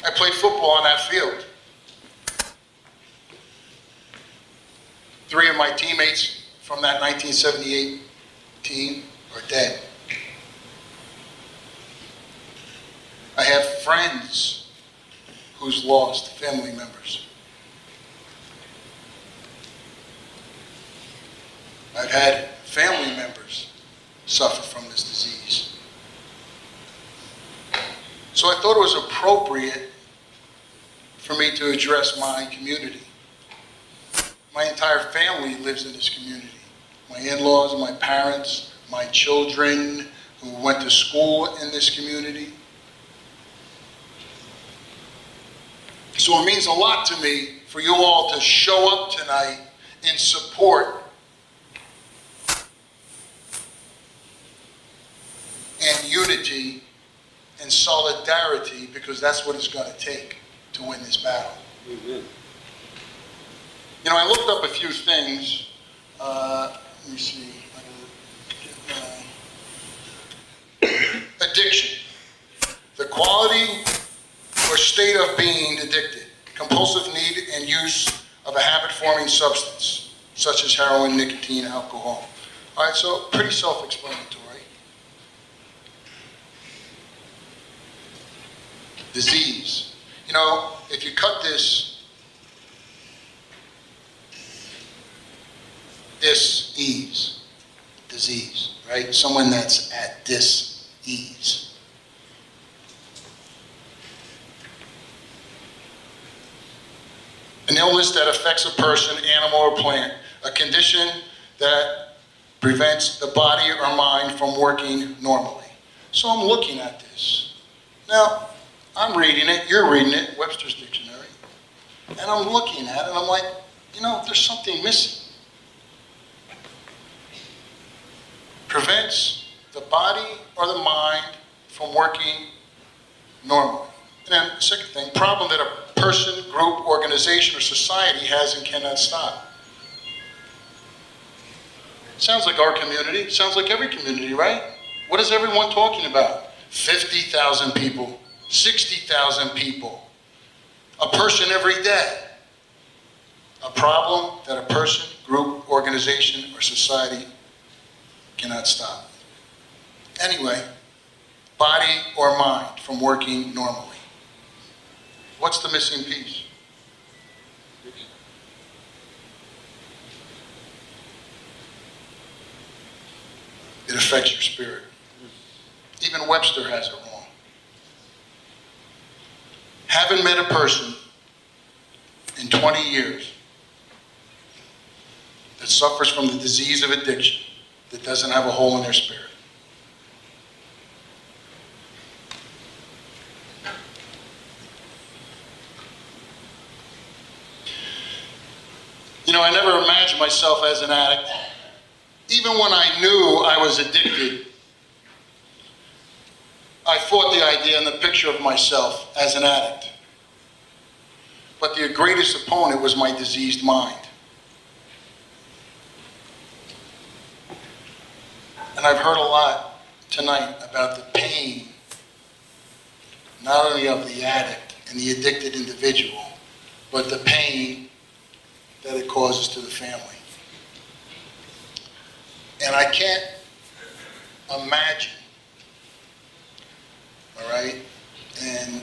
I played football on that field. 3 of my teammates from that 1978 team are dead. I have friends who's lost family members. I've had family members suffer from this disease. So I thought it was appropriate for me to address my community. My entire family lives in this community. My in-laws, my parents, my children who went to school in this community. So it means a lot to me for you all to show up tonight in support and unity and solidarity, because that's what it's going to take to win this battle. Mm-hmm. You know, I looked up a few things. Let me see. Addiction. The quality or state of being addicted. Compulsive need and use of a habit-forming substance, such as heroin, nicotine, alcohol. All right, so pretty self-explanatory. Disease. You know, if you cut this dis-ease, disease, right? Someone that's at dis-ease. An illness that affects a person, animal, or plant. A condition that prevents the body or mind from working normally. So I'm looking at this. Now, I'm reading it, you're reading it, Webster's Dictionary. And And I'm looking at it, and I'm like, you know, there's something missing. Prevents the body or the mind from working normally. And then the second thing, problem that a person, group, organization, or society has and cannot stop. Sounds like our community, sounds like every community, right? What is everyone talking about? 50,000 people, 60,000 people, a person every day. A problem that a person, group, organization, or society cannot stop. Anyway, body or mind from working normally. What's the missing piece? It affects your spirit. Even Webster has it wrong. Haven't met a person in 20 years that suffers from the disease of addiction that doesn't have a hole in their spirit. You know, I never imagined myself as an addict. Even when I knew I was addicted, I fought the idea and the picture of myself as an addict. But the greatest opponent was my diseased mind. And I've heard a lot tonight about the pain, not only of the addict and the addicted individual, but the pain that it causes to the family. And I can't imagine, all right, and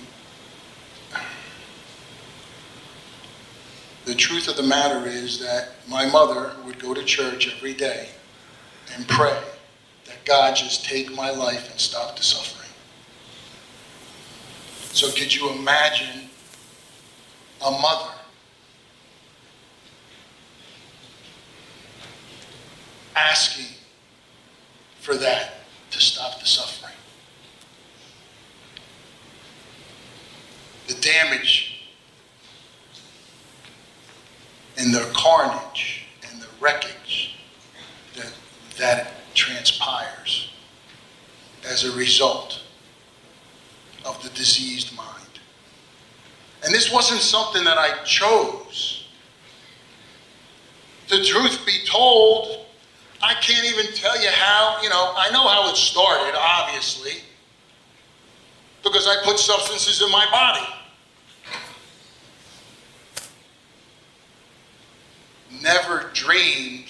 the truth of the matter is that my mother would go to church every day and pray that God just take my life and stop the suffering. So could you imagine a mother asking for that to stop the suffering? The damage and the carnage and the wreckage that transpires as a result of the diseased mind. And this wasn't something that I chose. The truth be told, I can't even tell you how, I know how it started, obviously, because I put substances in my body. Never dreamed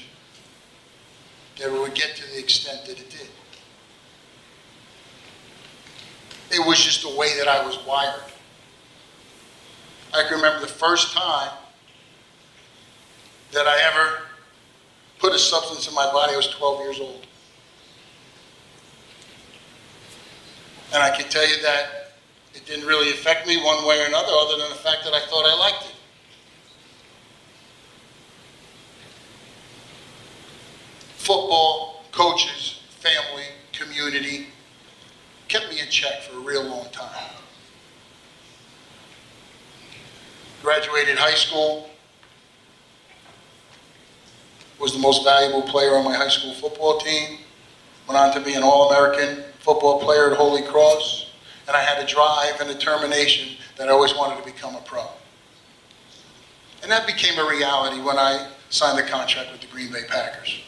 that it would get to the extent that it did. It was just the way that I was wired. I can remember the first time that I ever put a substance in my body. I was 12 years old. And I can tell you that it didn't really affect me one way or another, other than the fact that I thought I liked it. Football, coaches, family, community kept me in check for a real long time. Graduated high school, was the most valuable player on my high school football team, went on to be an All-American football player at Holy Cross, and I had a drive and determination that I always wanted to become a pro. And that became a reality when I signed the contract with the Green Bay Packers.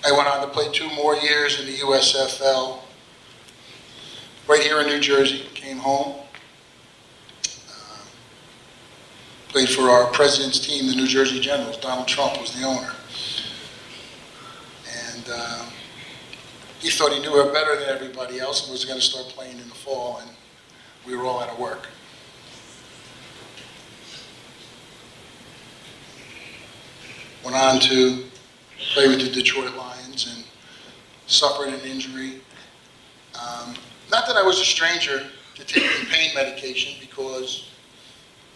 I went on to play 2 more years in the USFL, right here in New Jersey, came home. Played for our president's team, the New Jersey Generals. Donald Trump was the owner. And he thought he knew her better than everybody else and was going to start playing in the fall, and we were all out of work. Went on to play with the Detroit Lions and suffered an injury. Not that I was a stranger to taking pain medication, because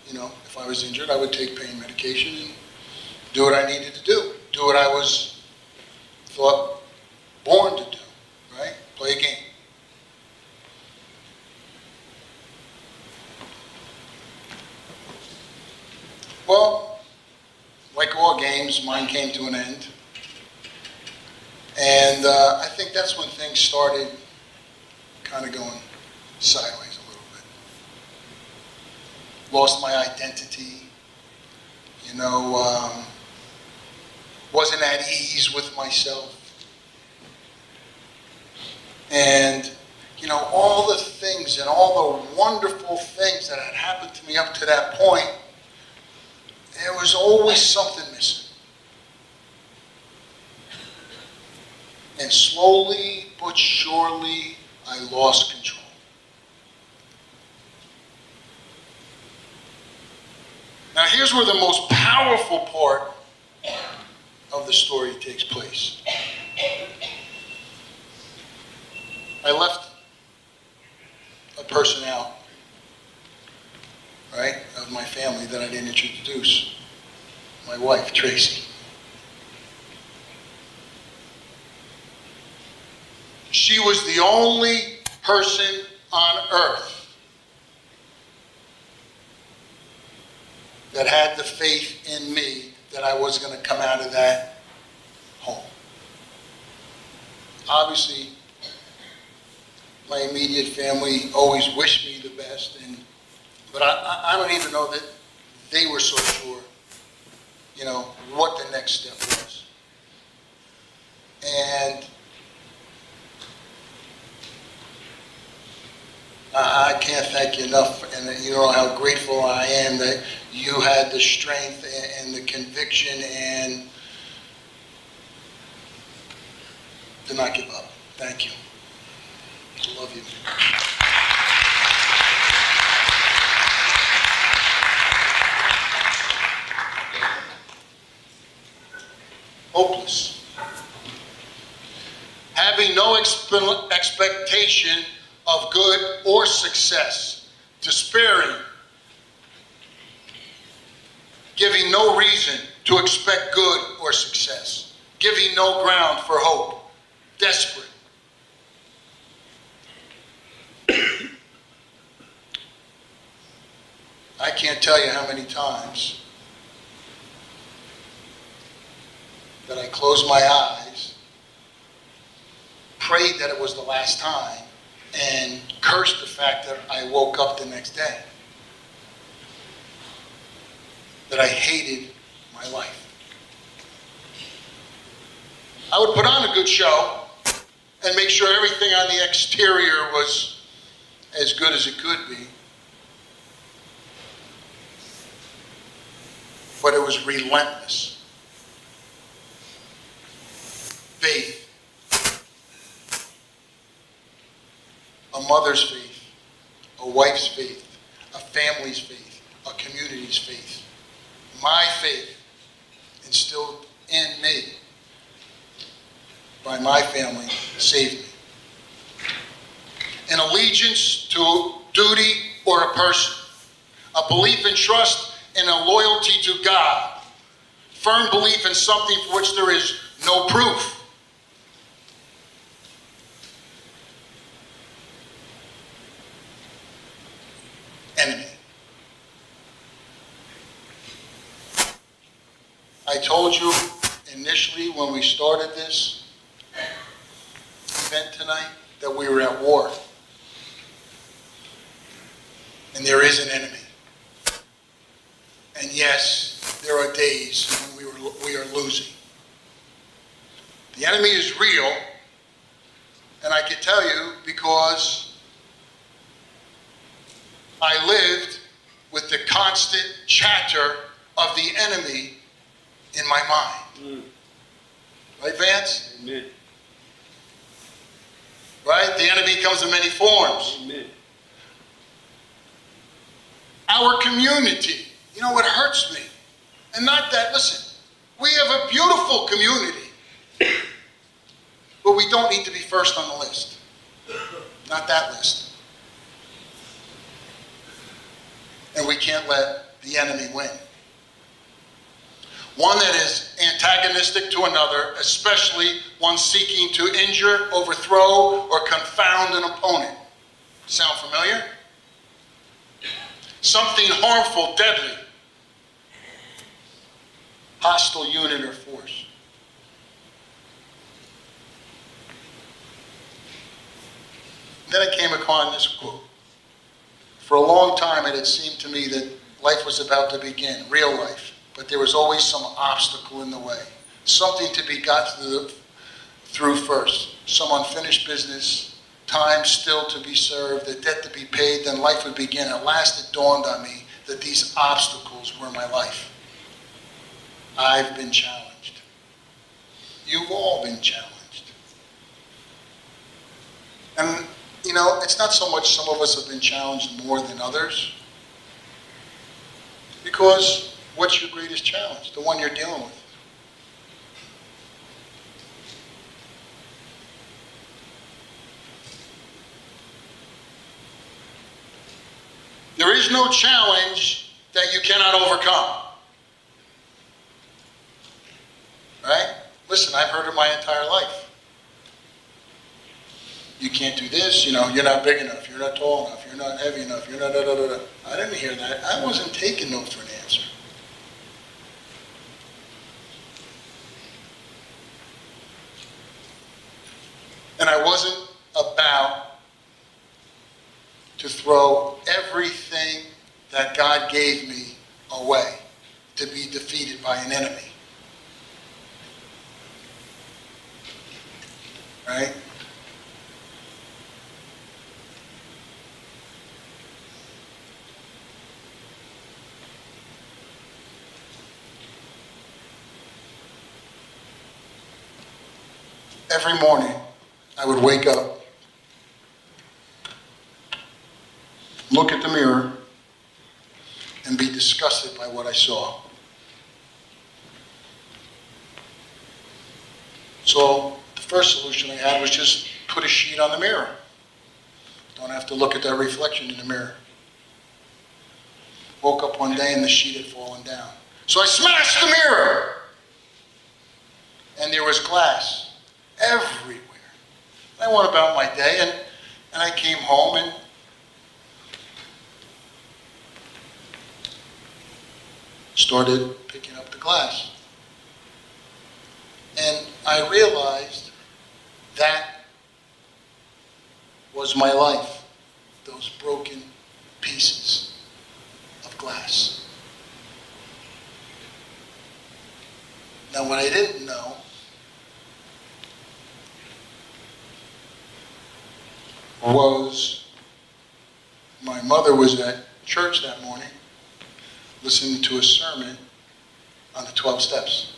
if I was injured, I would take pain medication and do what I needed to do what I was thought born to do, right? Play a game. Well, like all games, mine came to an end. And I think that's when things started kind of going sideways a little bit. Lost my identity, wasn't at ease with myself. And, all the things and all the wonderful things that had happened to me up to that point, there was always something missing. And slowly but surely, I lost control. Now here's where the most powerful part of the story takes place. I left a person out, right, of my family that I didn't introduce. My wife, Tracy. She was the only person on earth that had the faith in me that I was going to come out of that home. Obviously, my immediate family always wished me the best, but I don't even know that they were so sure, what the next step was. And I can't thank you enough, and you know how grateful I am that you had the strength and the conviction and to not give up. Thank you. I love you. Hopeless. Having no expectation of good or success. Despairing. Giving no reason to expect good or success. Giving no ground for hope. Desperate. I can't tell you how many times that I closed my eyes, prayed that it was the last time, and cursed the fact that I woke up the next day. That I hated my life. I would put on a good show and make sure everything on the exterior was as good as it could be. But it was relentless. Faith. A mother's faith. A wife's faith. A family's faith. A community's faith. My faith instilled in me by my family saved me. An allegiance to duty or a person. A belief and trust and a loyalty to God. Firm belief in something for which there is no proof. Enemy. I told you initially when we started this event tonight that we were at war. And there is an enemy. And yes, there are days when we are losing. The enemy is real, and I can tell you because I lived with the constant chatter of the enemy in my mind. Right, Vance? Amen. Right? The enemy comes in many forms. Amen. Our community. You know what hurts me? And not that, listen, we have a beautiful community, but we don't need to be first on the list. Not that list. And we can't let the enemy win. One that is antagonistic to another, especially one seeking to injure, overthrow, or confound an opponent. Sound familiar? Something harmful, deadly. hostile unit or force. Then I came upon this quote. For a long time, it had seemed to me that life was about to begin, real life, but there was always some obstacle in the way, something to be got through first, some unfinished business, time still to be served, a debt to be paid, then life would begin. At last it dawned on me that these obstacles were my life. I've been challenged. You've all been challenged. And, you know, it's not so much some of us have been challenged more than others, because what's your greatest challenge? The one you're dealing with. There is no challenge that you cannot overcome. Right? Listen, I've heard it my entire life. You can't do this, you know, you're not big enough, you're not tall enough, you're not heavy enough, you're not da-da-da-da. I didn't hear that. I wasn't taking no for an answer. And I wasn't about to throw everything that God gave me away to be defeated by an enemy. Right? Every morning, I would wake up, look at the mirror, and be disgusted by what I saw. So the first solution I had was just put a sheet on the mirror. Don't have to look at that reflection in the mirror. Woke up one day and the sheet had fallen down. So I smashed the mirror. And there was glass everywhere. I went about my day, and I came home and started picking up the glass. And I realized that was my life, those broken pieces of glass. Now, what I didn't know was my mother was at church that morning listening to a sermon on the 12 steps.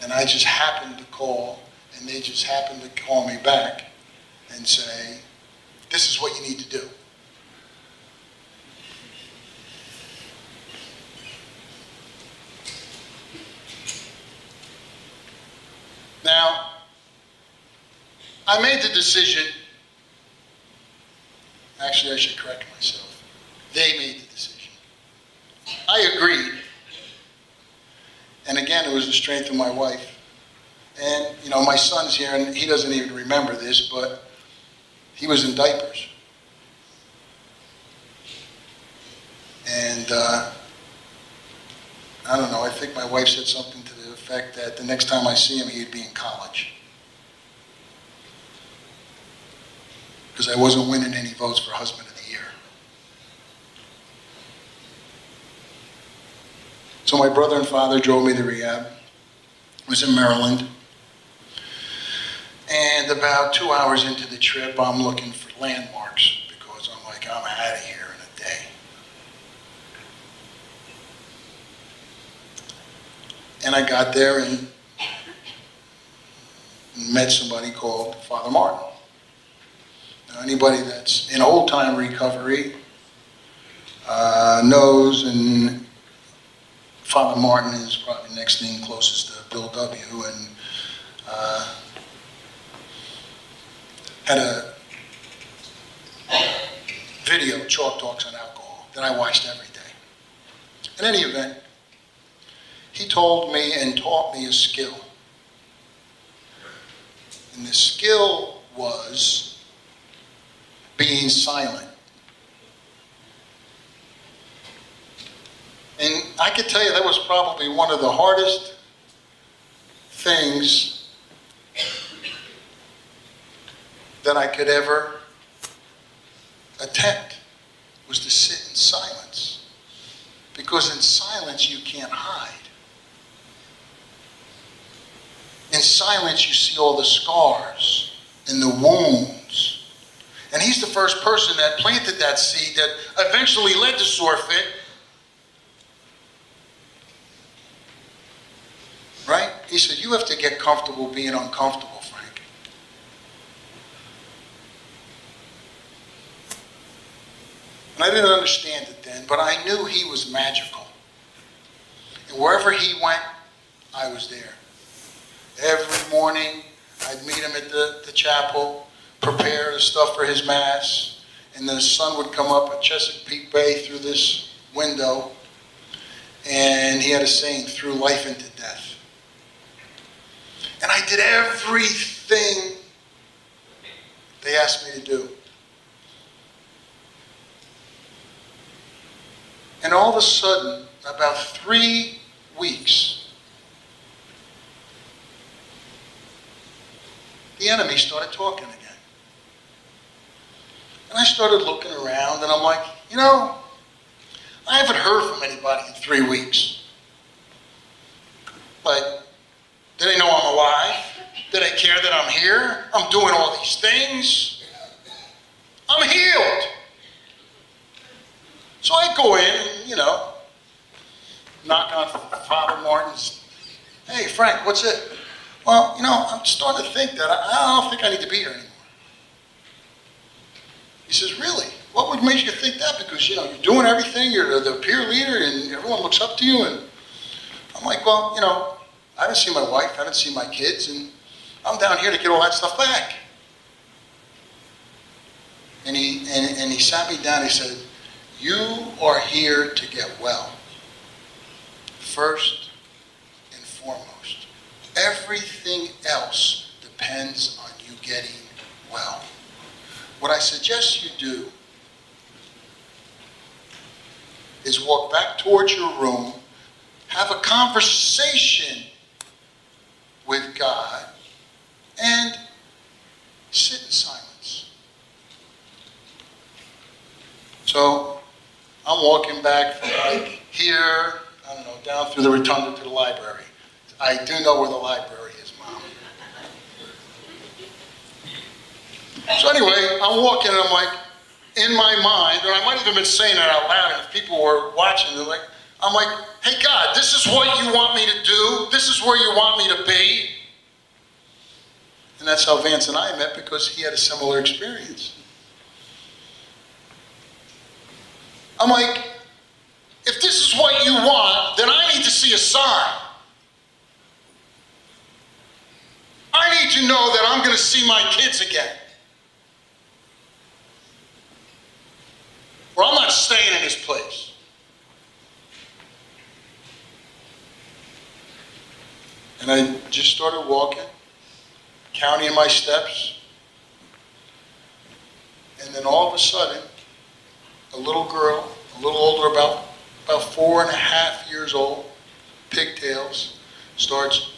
And I just happened to call, and they just happened to call me back and say, this is what you need to do. Now, I made the decision, actually I should correct myself. They made the decision. I agreed. And again, it was the strength of my wife. And, you know, my son's here, and he doesn't even remember this, but he was in diapers. And I don't know, I think my wife said something to the effect that the next time I see him, he'd be in college. Because I wasn't winning any votes for Husband of the Year. So my brother and father drove me to rehab. It was in Maryland. And about 2 hours into the trip, I'm looking for landmarks because I'm like, I'm out of here in a day. And I got there and met somebody called Father Martin. Now, anybody that's in old-time recovery knows, and Father Martin is probably next thing closest to Bill W. and had a video, Chalk Talks on Alcohol, that I watched every day. In any event, he told me and taught me a skill. And the skill was being silent. And I can tell you that was probably one of the hardest things that I could ever attempt, was to sit in silence. Because in silence you can't hide. In silence you see all the scars and the wounds. And he's the first person that planted that seed that eventually led to SoreFit. Right? He said, you have to get comfortable being uncomfortable, Frank. And I didn't understand it then, but I knew he was magical. And wherever he went, I was there. Every morning, I'd meet him at the chapel, prepare the stuff for his mass, and the sun would come up at Chesapeake Bay through this window, and he had a saying, through life into death. And I did everything they asked me to do. And all of a sudden, about 3 weeks, the enemy started talking again. And I started looking around, and I'm like, you know, I haven't heard from anybody in 3 weeks. Like, do they know I'm alive? Do they care that I'm here? I'm doing all these things. I'm healed. So I go in and, you know, knock on Father Martin's. Hey, Frank, what's it? Well, you know, I'm starting to think that I don't think I need to be here anymore. He says, really? What would make you think that? Because, you know, you're doing everything, you're the peer leader, and everyone looks up to you. And I'm like, well, you know, I haven't seen my wife, I haven't seen my kids, and I'm down here to get all that stuff back. And he sat me down, he said, you are here to get well. First and foremost. Everything else depends on you getting well. What I suggest you do is walk back towards your room, have a conversation with God, and sit in silence. So I'm walking back from like here, I don't know, down through the rotunda to the library. I do know where the library is, Mom. So anyway, I'm walking and I'm like, in my mind, or I might have even been saying it out loud, and if people were watching, they're like, I'm like, hey God, this is what you want me to do. This is where you want me to be. And that's how Vance and I met, because he had a similar experience. I'm like, if this is what you want, then I need to see a sign. I need to know that I'm going to see my kids again. Or I'm not staying in this place. And I just started walking, counting my steps. And then all of a sudden, a little girl, a little older, about 4.5 years old, pigtails, starts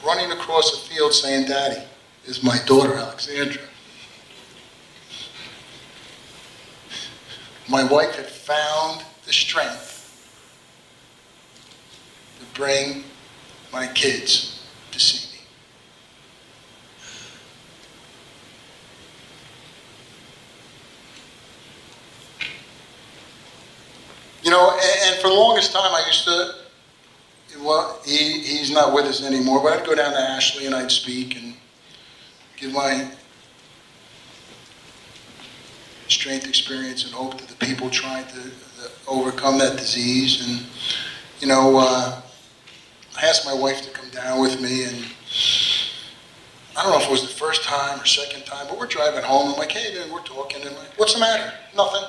running across the field saying, Daddy, this is my daughter, Alexandra. My wife had found the strength to bring my kids to see me. You know, and for the longest time I used to, well, he's not with us anymore, but I'd go down to Ashley and I'd speak and give my strength, experience, and hope to the people trying to overcome that disease. And, you know, I asked my wife to come down with me, and I don't know if it was the first time or second time, but we're driving home. I'm like, hey, man, we're talking. And I'm like, what's the matter? Nothing.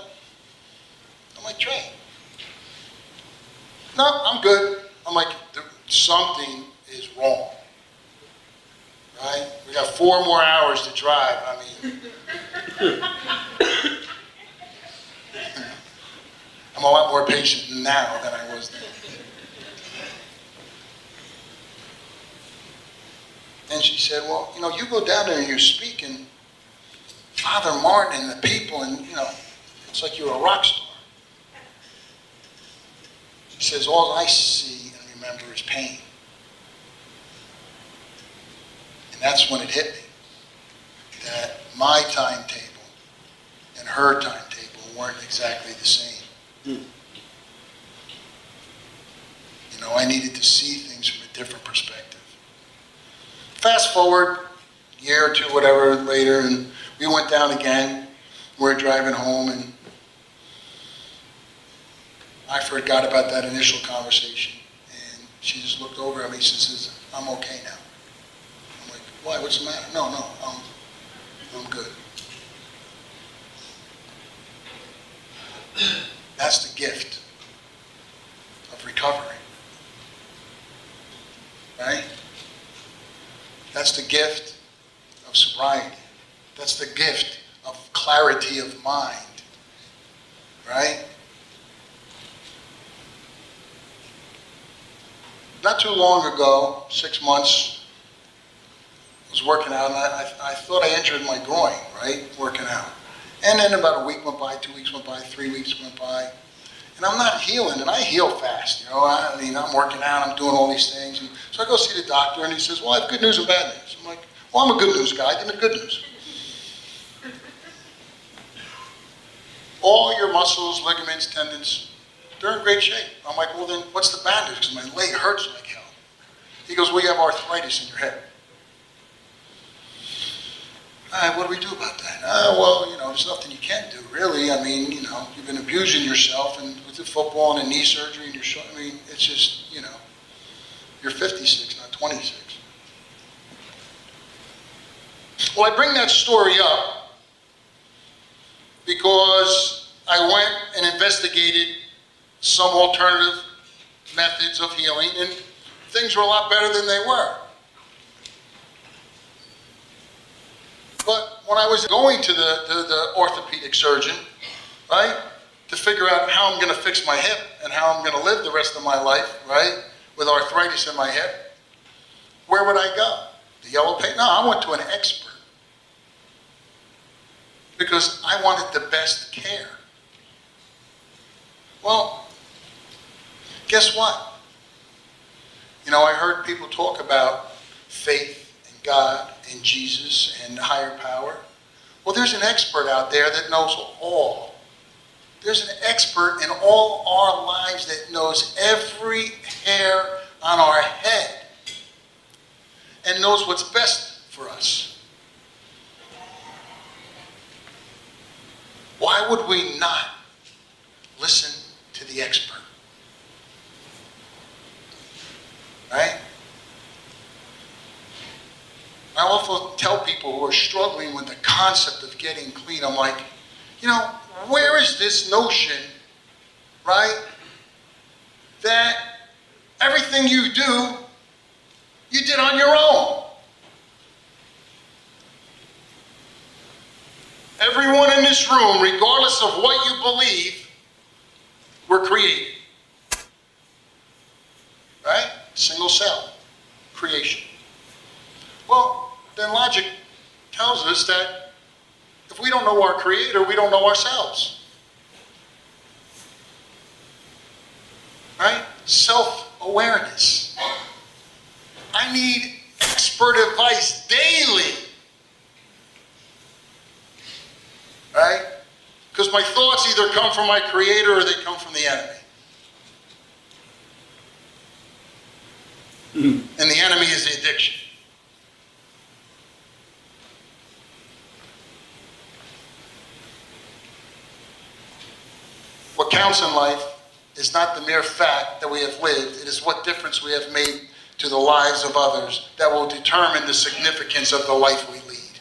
I'm like, Trey. No, I'm good. I'm like, something is wrong. Right? We got 4 more hours to drive. I mean, I'm a lot more patient now than I was then. And she said, well, you know, you go down there and you speak, and Father Martin and the people, and, you know, it's like you're a rock star. She says, all I see and remember is pain. And that's when it hit me, that my timetable and her timetable weren't exactly the same. You know, I needed to see things from a different perspective. Fast forward a year or two, whatever, later, and we went down again. We're driving home, and I forgot about that initial conversation. And she just looked over at me and says, I'm okay now. I'm like, why? What's the matter? No, I'm good. That's the gift of recovery. Right? That's the gift of sobriety. That's the gift of clarity of mind. Right? Not too long ago, 6 months, I was working out, and I thought I injured my groin, right, working out. And then about a week went by, 2 weeks went by, 3 weeks went by, and I'm not healing, and I heal fast, you know. I mean, I'm working out, I'm doing all these things, and so I go see the doctor, and he says, well, I have good news and bad news. I'm like, well, I'm a good news guy, give me the good news. All your muscles, ligaments, tendons, they're in great shape. I'm like, well, then what's the bad news? Because my leg hurts like hell. He goes, well, you have arthritis in your hip. All right, what do we do about that? Well, you know, there's nothing you can do, really. I mean, you know, you've been abusing yourself, and with the football and the knee surgery and your shoulder, I mean, it's just, you know, you're 56, not 26. Well, I bring that story up because I went and investigated some alternative methods of healing, and things were a lot better than they were. But when I was going to the orthopedic surgeon, right, to figure out how I'm going to fix my hip and how I'm going to live the rest of my life, right, with arthritis in my hip, where would I go? The yellow paint? No, I went to an expert because I wanted the best care. Well, guess what? You know, I heard people talk about faith and God and Jesus and higher power. Well, there's an expert out there that knows all. There's an expert in all our lives that knows every hair on our head and knows what's best for us. Why would we not listen to the expert? Right? I often tell people who are struggling with the concept of getting clean, I'm like, you know, where is this notion, right, that everything you do, you did on your own? Everyone in this room, regardless of what you believe, were created. Right? Single cell creation. Well, then logic tells us that if we don't know our Creator, we don't know ourselves. Right? Self-awareness. I need expert advice daily. Right? Because my thoughts either come from my Creator or they come from the enemy. And the enemy is the addiction. What counts in life is not the mere fact that we have lived, it is what difference we have made to the lives of others that will determine the significance of the life we lead.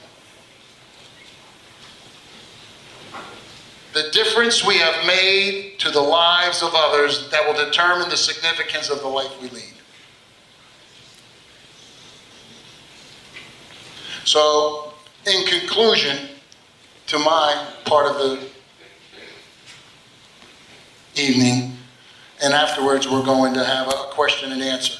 The difference we have made to the lives of others that will determine the significance of the life we lead. So, in conclusion to my part of the evening, and afterwards we're going to have a question and answer.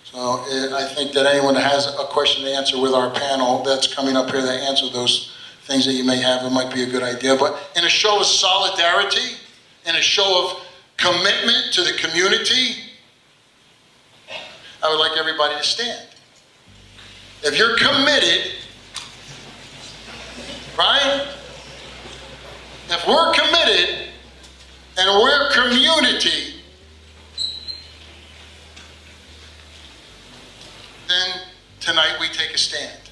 So I think that anyone that has a question to answer with our panel that's coming up here to answer those things that you may have, it might be a good idea. But in a show of solidarity, in a show of commitment to the community, I would like everybody to stand. If you're committed, right? If we're committed and we're community, then tonight we take a stand.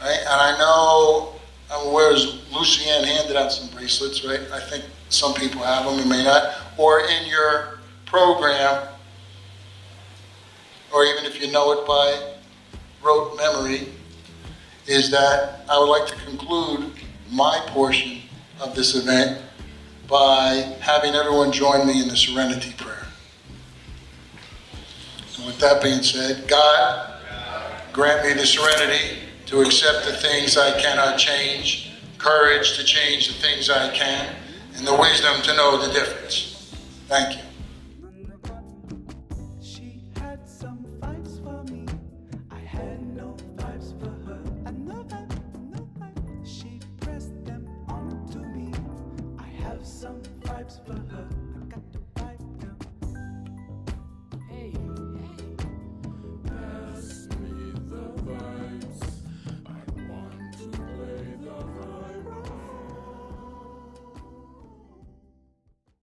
Right? And I know, I'm aware Lucianne handed out some bracelets, right? I think some people have them, you may not. Or in your program, or even if you know it by rote memory, is that I would like to conclude my portion of this event by having everyone join me in the Serenity Prayer. And with that being said, God, grant me the serenity to accept the things I cannot change, courage to change the things I can, and the wisdom to know the difference. Thank you. She had some vibes for me. I had no vibes for her. I know that, She pressed them onto me. I have some vibes for her.